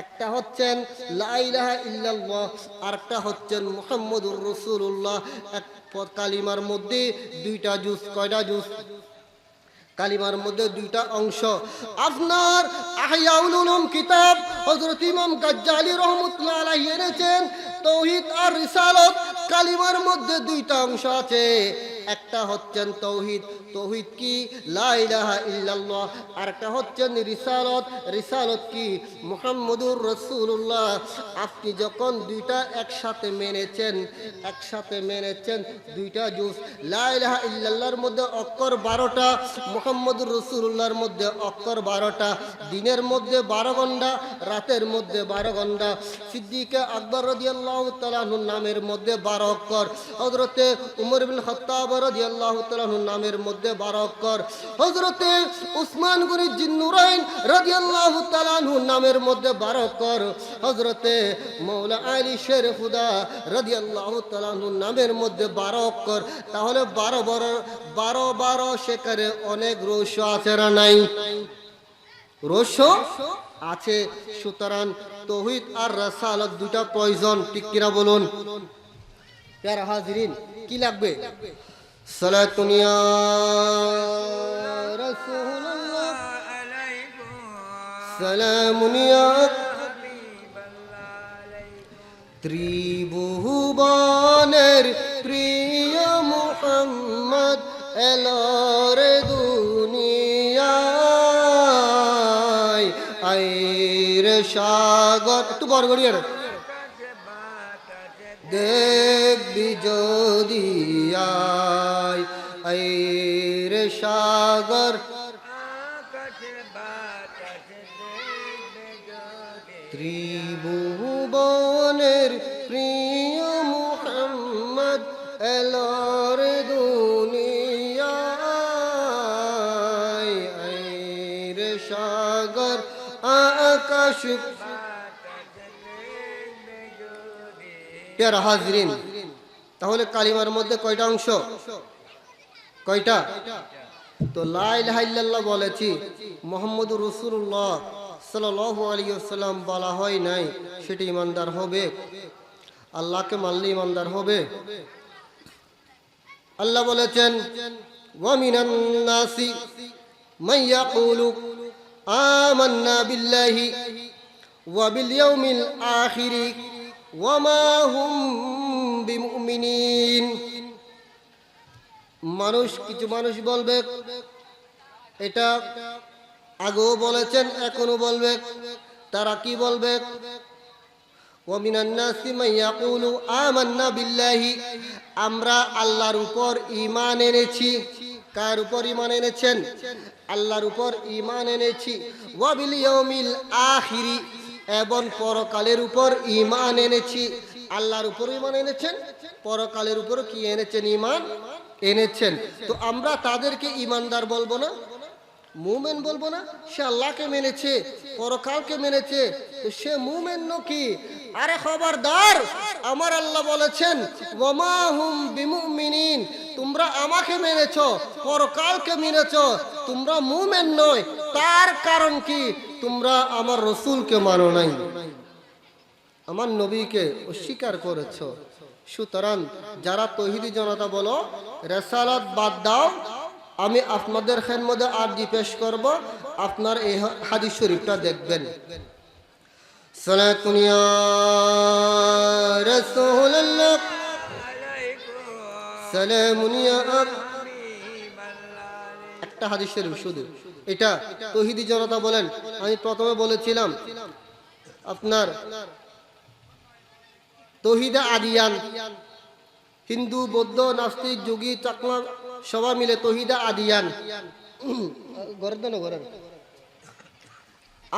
একটা হচ্ছেন লা ইলাহা ইল্লাল্লাহ, আরেকটা হচ্ছেন মুহাম্মাদুর রাসূলুল্লাহ। এক কালিমার মধ্যে দুইটা জুজ। কয়টা জুজ? কালিমার মধ্যে দুইটা অংশ। আপনার আহইয়াউল উলুম কিতাব হযরত ইমাম গাজ্জালী রাহমাতুল্লাহ আলাইহি এনেছেন তাওহীদ আর রিসালাত। কালিমার মধ্যে দুইটা অংশ আছে, একটা হচ্ছেন তৌহিদ, তৌহিদ কি লা ইলাহা ইল্লাল্লাহ, আর একটা হচ্ছেন রিসালাত, রিসালাত কি মুহাম্মদুর রাসূলুল্লাহ। আপনি যখন দুইটা একসাথে মেনেছেন, একসাথে মেনেছেন দুইটা জুজ। লা ইলাহা ইল্লাল্লাহর মধ্যে অক্ষর 12টা, মুহাম্মদুর রাসূলুল্লাহর মধ্যে অক্ষর 12টা। দিনের মধ্যে 12 ঘন্টা, রাতের মধ্যে 12 ঘন্টা। সিদ্দিকে আকবর রাদিয়াল্লাহু তাআলা আনহুর নামের মধ্যে 12 অক্ষর। হযরতে উমর ইবনে খাত্তাব রাদিয়াল্লাহু তাআলা আনহুর নামের মধ্যে 12 অক্ষর। হযরতে উসমান গনি জিন্নুরাইন রাদিয়াল্লাহু তাআলা আনহুর নামের মধ্যে 12 অক্ষর। হযরতে মাওলা আলী শের খুদা রাদিয়াল্লাহু তাআলা আনহুর নামের মধ্যে 12 অক্ষর। তাহলে 12 সেখানে অনেক রহস্য আছে না নাই? রহস্য আছে। সুতরাং তৌহিদ আর রিসালাত দুটা প্রয়োজন, ঠিক কিনা বলুন? প্যারা হাজিরিন, কি লাগবে? সালাতুন ইয়া রাসূলুল্লাহ, সালামুন ইয়া ত্রিভুবনের প্রিয় মুহাম্মদ এলোরে দুনিয়ায়, আইরে সাগর, একটু বড় করিয়ে দেখবি যদি আয়, আইরে সাগর ত্রিভুবনের প্রিয় মুহাম্মদ এলোরে দুনিয়ায়, আইরে সাগর আকাশ। প্যারা হাজরিন, তাহলে কালিমার মধ্যে কয়টা অংশ? কয়টা? তো লা ইলাহা ইল্লাল্লাহ বলেছি, মুহাম্মদুর রাসূলুল্লাহ সাল্লাল্লাহু আলাইহি ওয়াসাল্লাম বলা হয় নাই, সেটা ইমানদার হবে। আল্লাহকে মানলে ইমানদার হবে। আল্লাহ বলেছেন ওয়া মিনান নাসি মান ইয়াকুলু আমান্না বিল্লাহি ওয়া বিল ইয়াউমিল আখিরি ওয়া মা হুম বিমুমিনিন। কিছু মানুষ বলবে, এটা আগেও বলেছেন এখনো বলবে, তারা কি বলবে? ওয়া মিনান নাসি মান ইয়াকুলু আমান্না বিল্লাহি, আমরা আল্লাহর উপর ঈমান এনেছি। কার উপর ঈমান এনেছেন? আল্লাহর উপর ঈমান এনেছি। ওয়া বিল ইয়াউমিল আখিরি, এবং পরকালের উপর ঈমান এনেছি। আল্লাহর উপর ঈমান এনেছেন, পরকালের উপর কি এনেছেন? ঈমান এনেছেন। তো আমরা তাদেরকে ঈমানদার বলবো না, মুমিন বলবো না? সে আল্লাহকে মেনেছে, পরকালকে মেনেছে, তো সে মুমিন নাকি? আরে খবরদার, আমার আল্লাহ বলেছেন ওয়ামা হুম বিমুমিনিন, তোমরা আমাকে মেনেছো, পরকালকে মেনেছো, তোমরা মুমিন নয়। তার কারণ কি? তোমরা আমার রাসূলকে মানো নাই, আমার নবীকে অস্বীকার করেছো। সুতরাং যারা তৌহিদি জনতা বলো রিসালাত বাদ দাও, আমি আপনাদের খেদমতে আরজি পেশ করব, আপনার এই হাদিস শরীফটা দেখবেন। সালাতুন ইয়া রাসূলুল্লাহ, সালামুন ইয়া। একটা হাদিস শরীফ শুধু, এটা তৌহিদি জনতা বলেন। আমি প্রথমে বলেছিলাম আপনার তৌহিদে আদিয়ান, হিন্দু, বৌদ্ধ, নাস্তিক, যোগী, চাকমা সবাই মিলে তহিদা আদিয়ান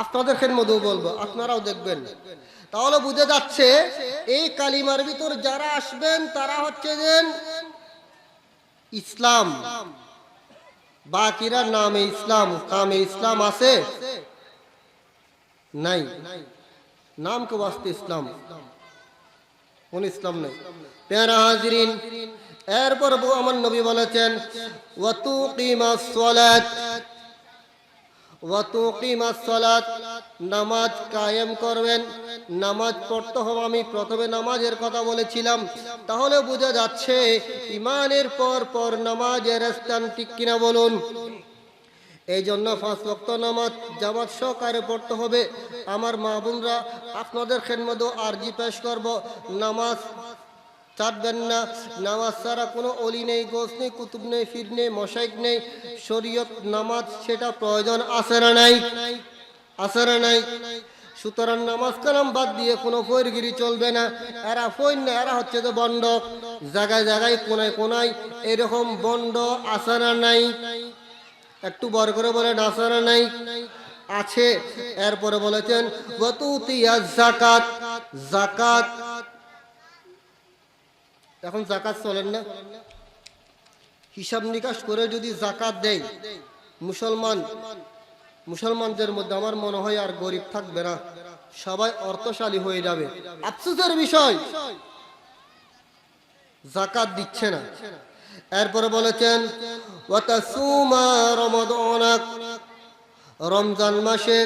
আপনাদের খেদমতেও বলবো, আপনারাও দেখবেন। তাহলে বুঝে যাচ্ছে এই কালিমার ভিতর যারা আসবেন তারা হচ্ছে যে ইসলাম, বাকিরা নামে ইসলাম কামে ইসলাম আছে নাই, নাম কে वास्ते ইসলাম, কোন ইসলাম নেই। প্যারা হাজিরিন, এরপর আমার নবী বলেছেন ওয়াতুকিমাস সালাত, ওয়াতুকিমাস সালাত, নামাজ কায়েম করবেন, নামাজ পড়তে হবে। আমি প্রথমে নামাজের কথা বলেছিলাম, তাহলে বোঝা যাচ্ছে ইমানের পর পর নামাজের স্থান, ঠিক কিনা বলুন? এই জন্য 5 ওয়াক্ত নামাজ জামাত সহকারে পড়তে হবে। আমার মা বোনরা, আপনাদের খেদমতে আরজি পেশ করব, নামাজ ছাড়বেন না। নামাজ ছাড়া কোনো অলি নেই, গোস নেই, কুতুব নেই, ফির নেই, মশাইক নেই। শরীয়ত নামাজ সেটা প্রয়োজন আছে না নাই? আছে না নাই? সুতরাং নামাজ কালাম বাদ দিয়ে কোনো ফৈরগিরি চলবে না। এরা ফৈর না, এরা হচ্ছে যে বন্ড, জায়গায় জায়গায় কোনায় কোনায় এরকম বন্ড আছে না নাই? একটু বড় করে বলেন, আছে না নাই? আছে। এরপরে বলেছেন ওয়াতুতিয়াজ যাকাত, যাকাত। এখন যাকাত চলেন না, হিসাব নিকাশ করে যদি যাকাত দেয় মুসলমানদের মধ্যে আমার মনে হয় আর গরিব থাকবে না, সবাই অর্থশালী হয়ে যাবে। আফসোসের বিষয় যাকাত দিচ্ছে না। এরপরে বলেছেন ওয়াতাসুমা রমাদানাক, রমজান মাসে,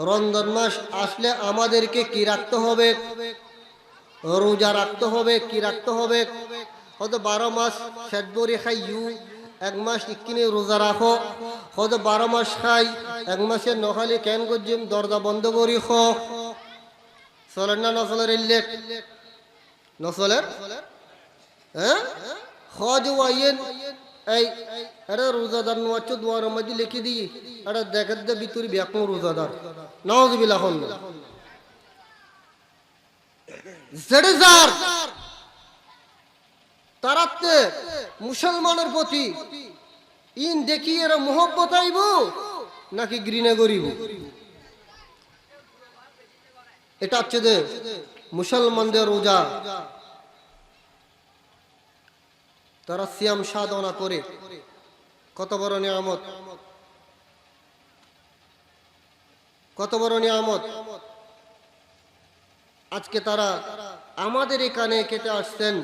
রমজান মাস আসলে আমাদেরকে কি রাখতে হবে? রোজা রাখতে হবে। কি রাখতে হবে? হয়তো 12 মাস সেদবরি খাইয়ু, 1 মাস ইকিনে রোজা রাখো। হয়তো 12 মাস খাই, 1 মাসে নখালি কেন গজিম দরজা বন্ধ করি খ। চলেন না নচলের? ইল্লেক নচলের, হ্যাঁ খজ ওয়াইন। এই আরে রোজাদার নোয়াচ্ছ দুয়ার মধ্যে লিখে দিই, আরে দেখে দে ভিতরে ব্যাকম রোজাদার, নাউযুবিল্লাহ। হন জেডেজার তারাতে মুসলমানের প্রতি ইন দেখি এরা মোহব্বত আইব নাকি ঘৃণা করিব? এটা হচ্ছে যে মুসলমানদের রোজা। তারা সিয়াম সাধনা করে, কত বড় নিয়ামত, কত বড় নিয়ামত। আজকে তারা আমাদের এখানে কেটে আসছেন,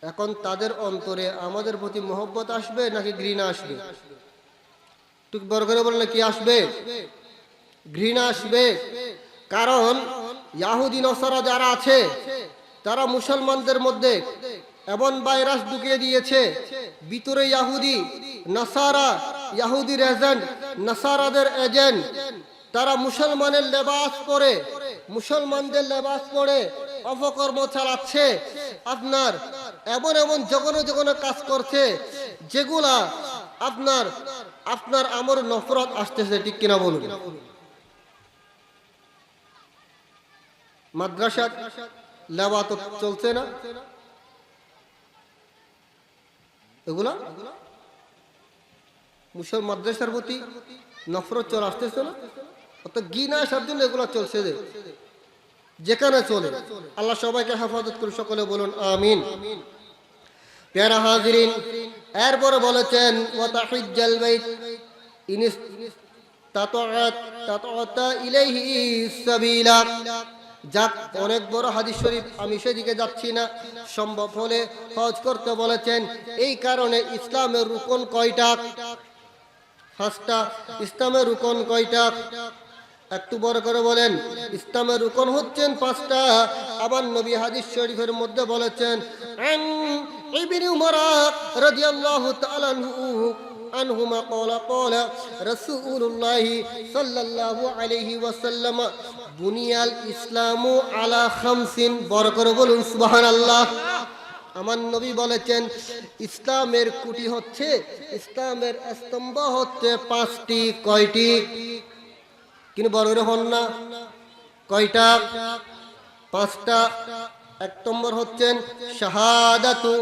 এখন তাদের অন্তরে আমাদের প্রতি মোহব্বত আসবে নাকি ঘৃণা আসবে? ঠিক বড় করে বললে কি আসবে? ঘৃণা আসবে। কারণ ইহুদি নসারা যারা আছে তারা মুসলমানদের মধ্যে এমন ভাইরাস ঢুকিয়ে দিয়েছে, ভিতরে ইহুদি নাসারা, ইহুদির এজেন্ট, নাসারাদের এজেন্ট, তারা মুসলমানের লেবাস পরে, মুসলমানদের লেবাস পরে অপকর্ম চালাচ্ছে। আপনার এমন এমন জঘন্য জঘন্য কাজ করছে যেগুলা আপনার আমার নফরত আসতেছে, ঠিক কিনা বলুন? মাদ্রাসা লেবা তো চলছে না, এগুলা মুসলমান মাদ্রাসার প্রতি নফরত চলে আসতেছে না, অত ঘৃণা আসার জন্য এগুলা চলছে যেখানে চলে। আল্লাহ সবাইকে হেফাজত করে, সকলে বলুন আমিন। প্যারা হাজিরিন, এরপরে বলেছেন ওয়াতাহিজ্জাল বাইত ইন ইসতাতা ইলাইহি সাবিলা। যাক, অনেক বড় হাদিস শরীফ, আমি সেদিকে যাচ্ছি না। সম্ভব হলে হজ করতে বলেছেন। এই কারণে ইসলামের রুকন কয়টা? 5টা। ইসলামের রুকন কয়টা? একটু বড় করে বলেন। ইসলামের রুকন হচ্ছেন 5টা। আবার নবী হাদিস শরীফের মধ্যে বলেছেন আন ইবনে উমর রাদিয়াল্লাহু তাআলা আনহুমা ক্বালা রাসূলুল্লাহ সাল্লাল্লাহু আলাইহি ওয়াসাল্লাম বুনিয়াল ইসলামু আলা 5। বড় করে বলুন সুবহানাল্লাহ। আমার নবী বলেছেন ইসলামের খুঁটি হচ্ছে, ইসলামের স্তম্ভ হচ্ছে 5টি। কয়টি? কিন্তু বড় হন না, কয়টা? 5টা। এক নম্বর হচ্ছেন শাহাদাতু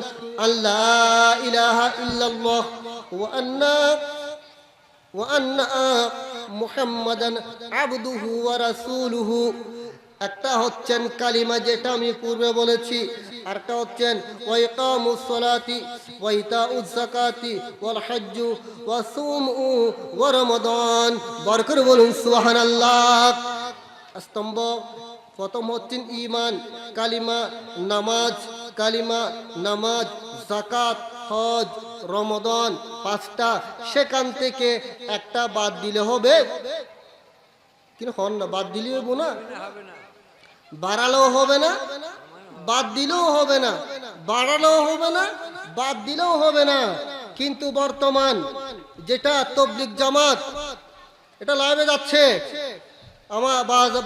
আল্লাহ ইলাহা ইল্লাল্লাহ ওয়া আন্না মুহাম্মাদান আবদুহু ওয়া রাসূলুহু। একটা হচ্ছেন কালিমা, যেটা আমি পূর্বে বলেছি। আরেকটা হচ্ছেন ওয়া ইকামুস সালাতি ওয়া ইতাউজ যাকাতি ওয়াল হজ্জু ওয়া সুমু ওয়া রমাদান। বরকত বলুন সুবহানাল্লাহ। স্তম্ভ প্রথম হচ্ছেন ঈমান, কালিমা, নামাজ, কালিমা, নামাজ, যাকাত, হজ, রমাদান, 5টা। সেখান থেকে একটা বাদ দিলে হবে, কিন্তু হন না, বাদ দিলেও হবে না, বাড়ালেও হবে না, বাদ দিলেও হবে না, বাড়ালেও হবে না, বাদ দিলেও হবে না। কিন্তু বর্তমান যেটা তবলিগ জামাত, এটা লাইভে যাচ্ছে। আমার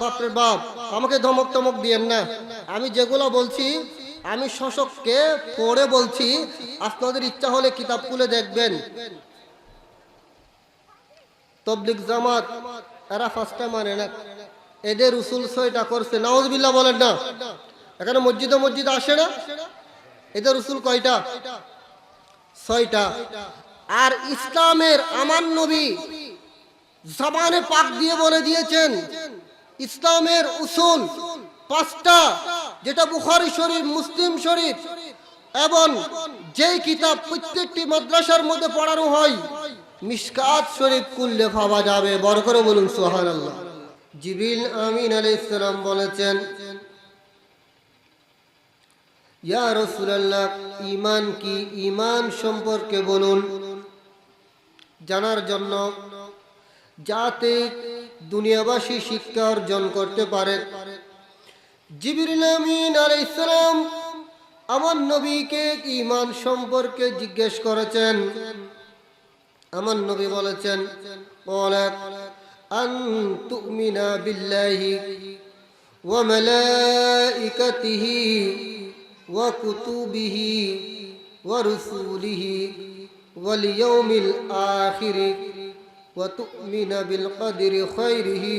বাপের বাপ, আমাকে ধমক টমক দিয়েন না। আমি যেগুলো বলছি আমি শোষককে পড়ে বলছি, আপনাদের ইচ্ছা হলে কিতাব খুলে দেখবেন। তবলিগ জামাত এরা 5টা মানে না, এদের উসুল 6টা করছে। নাউজুবিল্লাহ বলেন না। এখানে মসজিদ আসে না, এদের উসুল কয়টা? 6টা। আর ইসলামের আমার নবী জবানে পাক দিয়ে বলে দিয়েছেন ইসলামের উসুল 5টা, যেটা বুখারী শরীফ, মুসলিম শরীফ এবং যেই কিতাব প্রত্যেকটি মাদ্রাসার মধ্যে পড়ানো হয়, মিশকাত শরীফ খুললে পাওয়া যাবে। বড় করে বলুন সুবহানাল্লাহ। জিবরিল আমিন আলাইহিস সালাম বলেছেন, ইয়া রাসূলুল্লাহ, ঈমান কি? ঈমান সম্পর্কে বলুন, জানার জন্য, যাতে দুনিয়াবাসী শিক্ষা অর্জন করতে পারে। জিবরিল আমিন আলাইহিস সালাম আমার নবীকে ঈমান সম্পর্কে জিজ্ঞেস করেছেন। আমার নবী বলেছেন, ক্বালা আন তুমিনা বিল্লাহি ওয়া মালাইকাতিহি ওয়া কুতুবিহি ওয়া রুসুলিহি ওয়াল ইয়াউমিল আখির ওয়া তুমিনা বিল কদরি খায়রিহি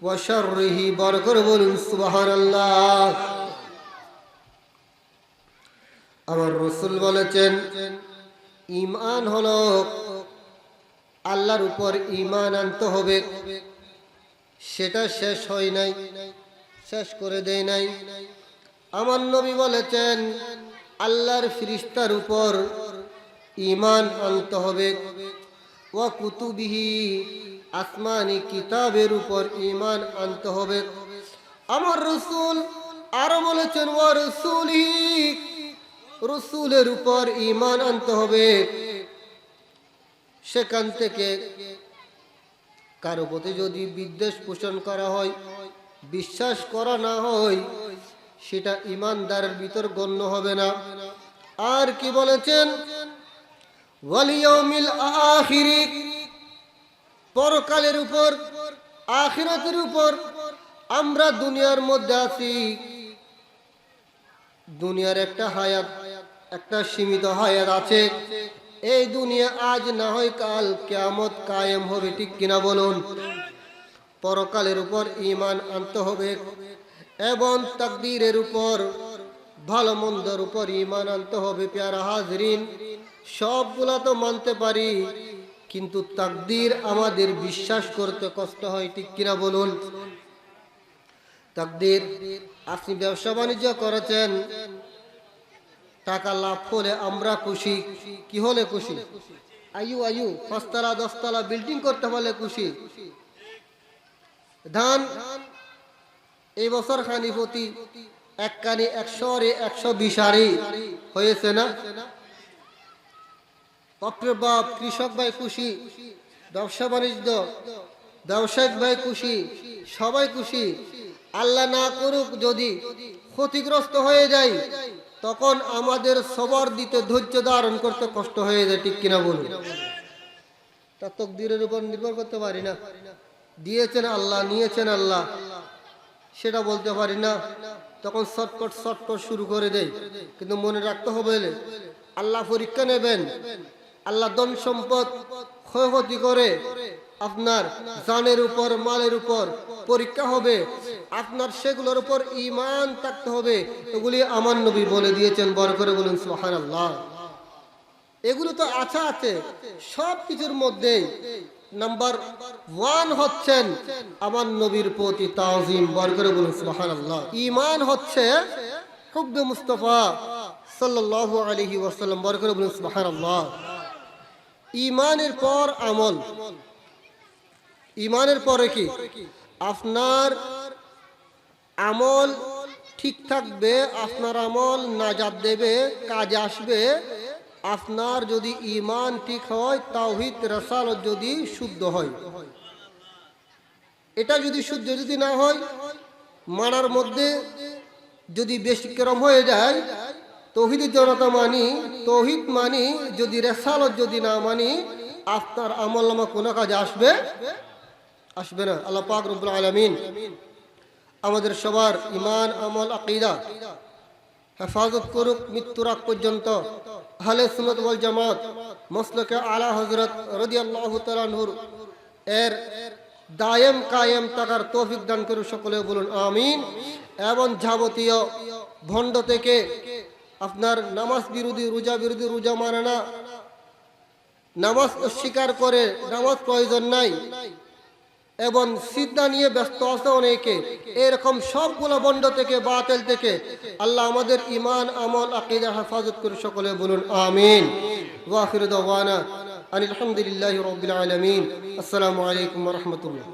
ওয়া শাররিহি। বরকত বলুন সুবহানাল্লাহ। আমার রাসূল বলেছেন, ঈমান হলো আল্লাহর উপর ঈমান আনতে হবে। সেটা শেষ হয় নাই, শেষ করে দেয় নাই। আমার নবী বলেছেন, আল্লাহর ফেরেশতার উপর ঈমান আনতে হবে। ওয়া কুতুবিহি, আসমানি কিতাবের উপর ঈমান আনতে হবে। আমার রাসূল আরো বলেছেন, ওয়া রাসূলিহি, রাসূলের উপর ঈমান আনতে হবে। সেখান থেকে কারো প্রতি যদি বিদ্বেষ পোষণ করা হয়, বিশ্বাস করা না হয়, সেটা ঈমানদারের ভিতর গণ্য হবে না। আর কি বলেছেন? ওয়াল ইয়াউমিল আখির, পরকালের উপর, আখিরাতের উপর। আমরা দুনিয়ার মধ্যে আছি, দুনিয়ার একটা হায়াত, একটা সীমিত হায়াত আছে। এই দুনিয়া আজ না হয় কাল কিয়ামত কায়েম হবে, ঠিক কিনা বলুন? পরকালের উপর ঈমান আনতে হবে এবং তাকদীরের উপর, ভালো মন্দের উপর ঈমান আনতে হবে। প্যারা হাজরিন, সবগুলা তো মানতে পারি, কিন্তু তাকদীর আমাদের বিশ্বাস করতে কষ্ট হয়, ঠিক কিনা বলুন? তাকদীর, আপনি ব্যবসা বাণিজ্য করেছেন, টাকা লাভ হলে আমরা খুশি। কি হলে খুশি? আয়ু 5তলা 10তলা বিল্ডিং করতে পারলে খুশি। ধান এই বছর খানি প্রতি এক কানি 100 আরি হয়েছে না? বাপরে বাপ, কৃষক ভাই খুশি, ব্যবসা বাণিজ্য ব্যবসায়িক ভাই খুশি, সবাই খুশি। আল্লাহ না করুক যদি ক্ষতিগ্রস্ত হয়ে যায়, তখন আমাদের সবার দিতে, ধৈর্য ধারণ করতে কষ্ট হয়ে যায়, ঠিক কিনা বলুন? তা তাকদীরের উপর নির্ভর করতে পারি না। দিয়েছেন আল্লাহ, নিয়েছেন আল্লাহ, সেটা বলতে পারি না। তখন শর্টকট শুরু করে দেয়। কিন্তু মনে রাখতে হবে, আল্লাহ পরীক্ষা নেবেন। আল্লাহ ধন সম্পদ ক্ষয়ক্ষতি করে আপনার জানের উপর, মালের উপর পরীক্ষা হবে। আপনার সেগুলোর উপর ঈমান থাকতে হবে। এগুলি আমার নবী বলে দিয়েছেন, বড় করে বলুন সুবহানাল্লাহ। এগুলো তো আছে সব কিছুর মধ্যে। নাম্বার 1 হচ্ছেন আমার নবীর প্রতি তাজিম, বড় করে বলুন সুবহানাল্লাহ। ঈমান হচ্ছে হুব্বে মুস্তাফা সাল্লাল্লাহু আলাইহি ওয়াসাল্লাম, বড় করে বলুন সুবহানাল্লাহ। ঈমানের পর আমল, ঈমানের পরে কি আপনার আমল ঠিক থাকবে, আপনার আমল নাজাত দেবে, কাজে আসবে। আপনার যদি ঈমান ঠিক হয়, তাওহীদ রাসালত যদি শুদ্ধ হয়, এটা যদি শুদ্ধ যদি না হয়, মানার মধ্যে যদি ব্যতিক্রম হয়ে যায়, তৌহিদের জনতা মানি, তৌহিদ মানি, যদি রাসালত যদি না মানি, আপনার আমলনামা কোনো কাজে আসবে না। আল্লাহ পাক রব্বুল আলামিন আমাদের সবার ঈমান, আমল, আকীদা হেফাজত করুক মৃত্যুর আগ পর্যন্ত। আহলে সুন্নাত ওয়াল জামাত মাসলাকে আলা হযরত রাদিয়াল্লাহু তাআলা আনহুর এর দায়েম কায়েম থাকার তৌফিক দান করুন, সকলে বলুন আমিন। এবং যাবতীয় ভণ্ড থেকে, আপনার নামাজ বিরোধী, রোজা বিরোধী, রোজা মানে না, নামাজ অস্বীকার করে, নামাজ প্রয়োজন নাই এবং সিদ্ধা নিয়ে ব্যস্ত আছে অনেকে, এরকম সবগুলো বন্ড থেকে, বাতিল থেকে আল্লাহ আমাদের ঈমান, আমল, আকীদা হেফাজত করে, সকলে বলুন আমিন। ওয়া আখিরু দাওয়ানা আনিল হামদুলিল্লাহি রাব্বিল আলামিন। আসসালামু আলাইকুম ওয়া রাহমাতুল্লাহ।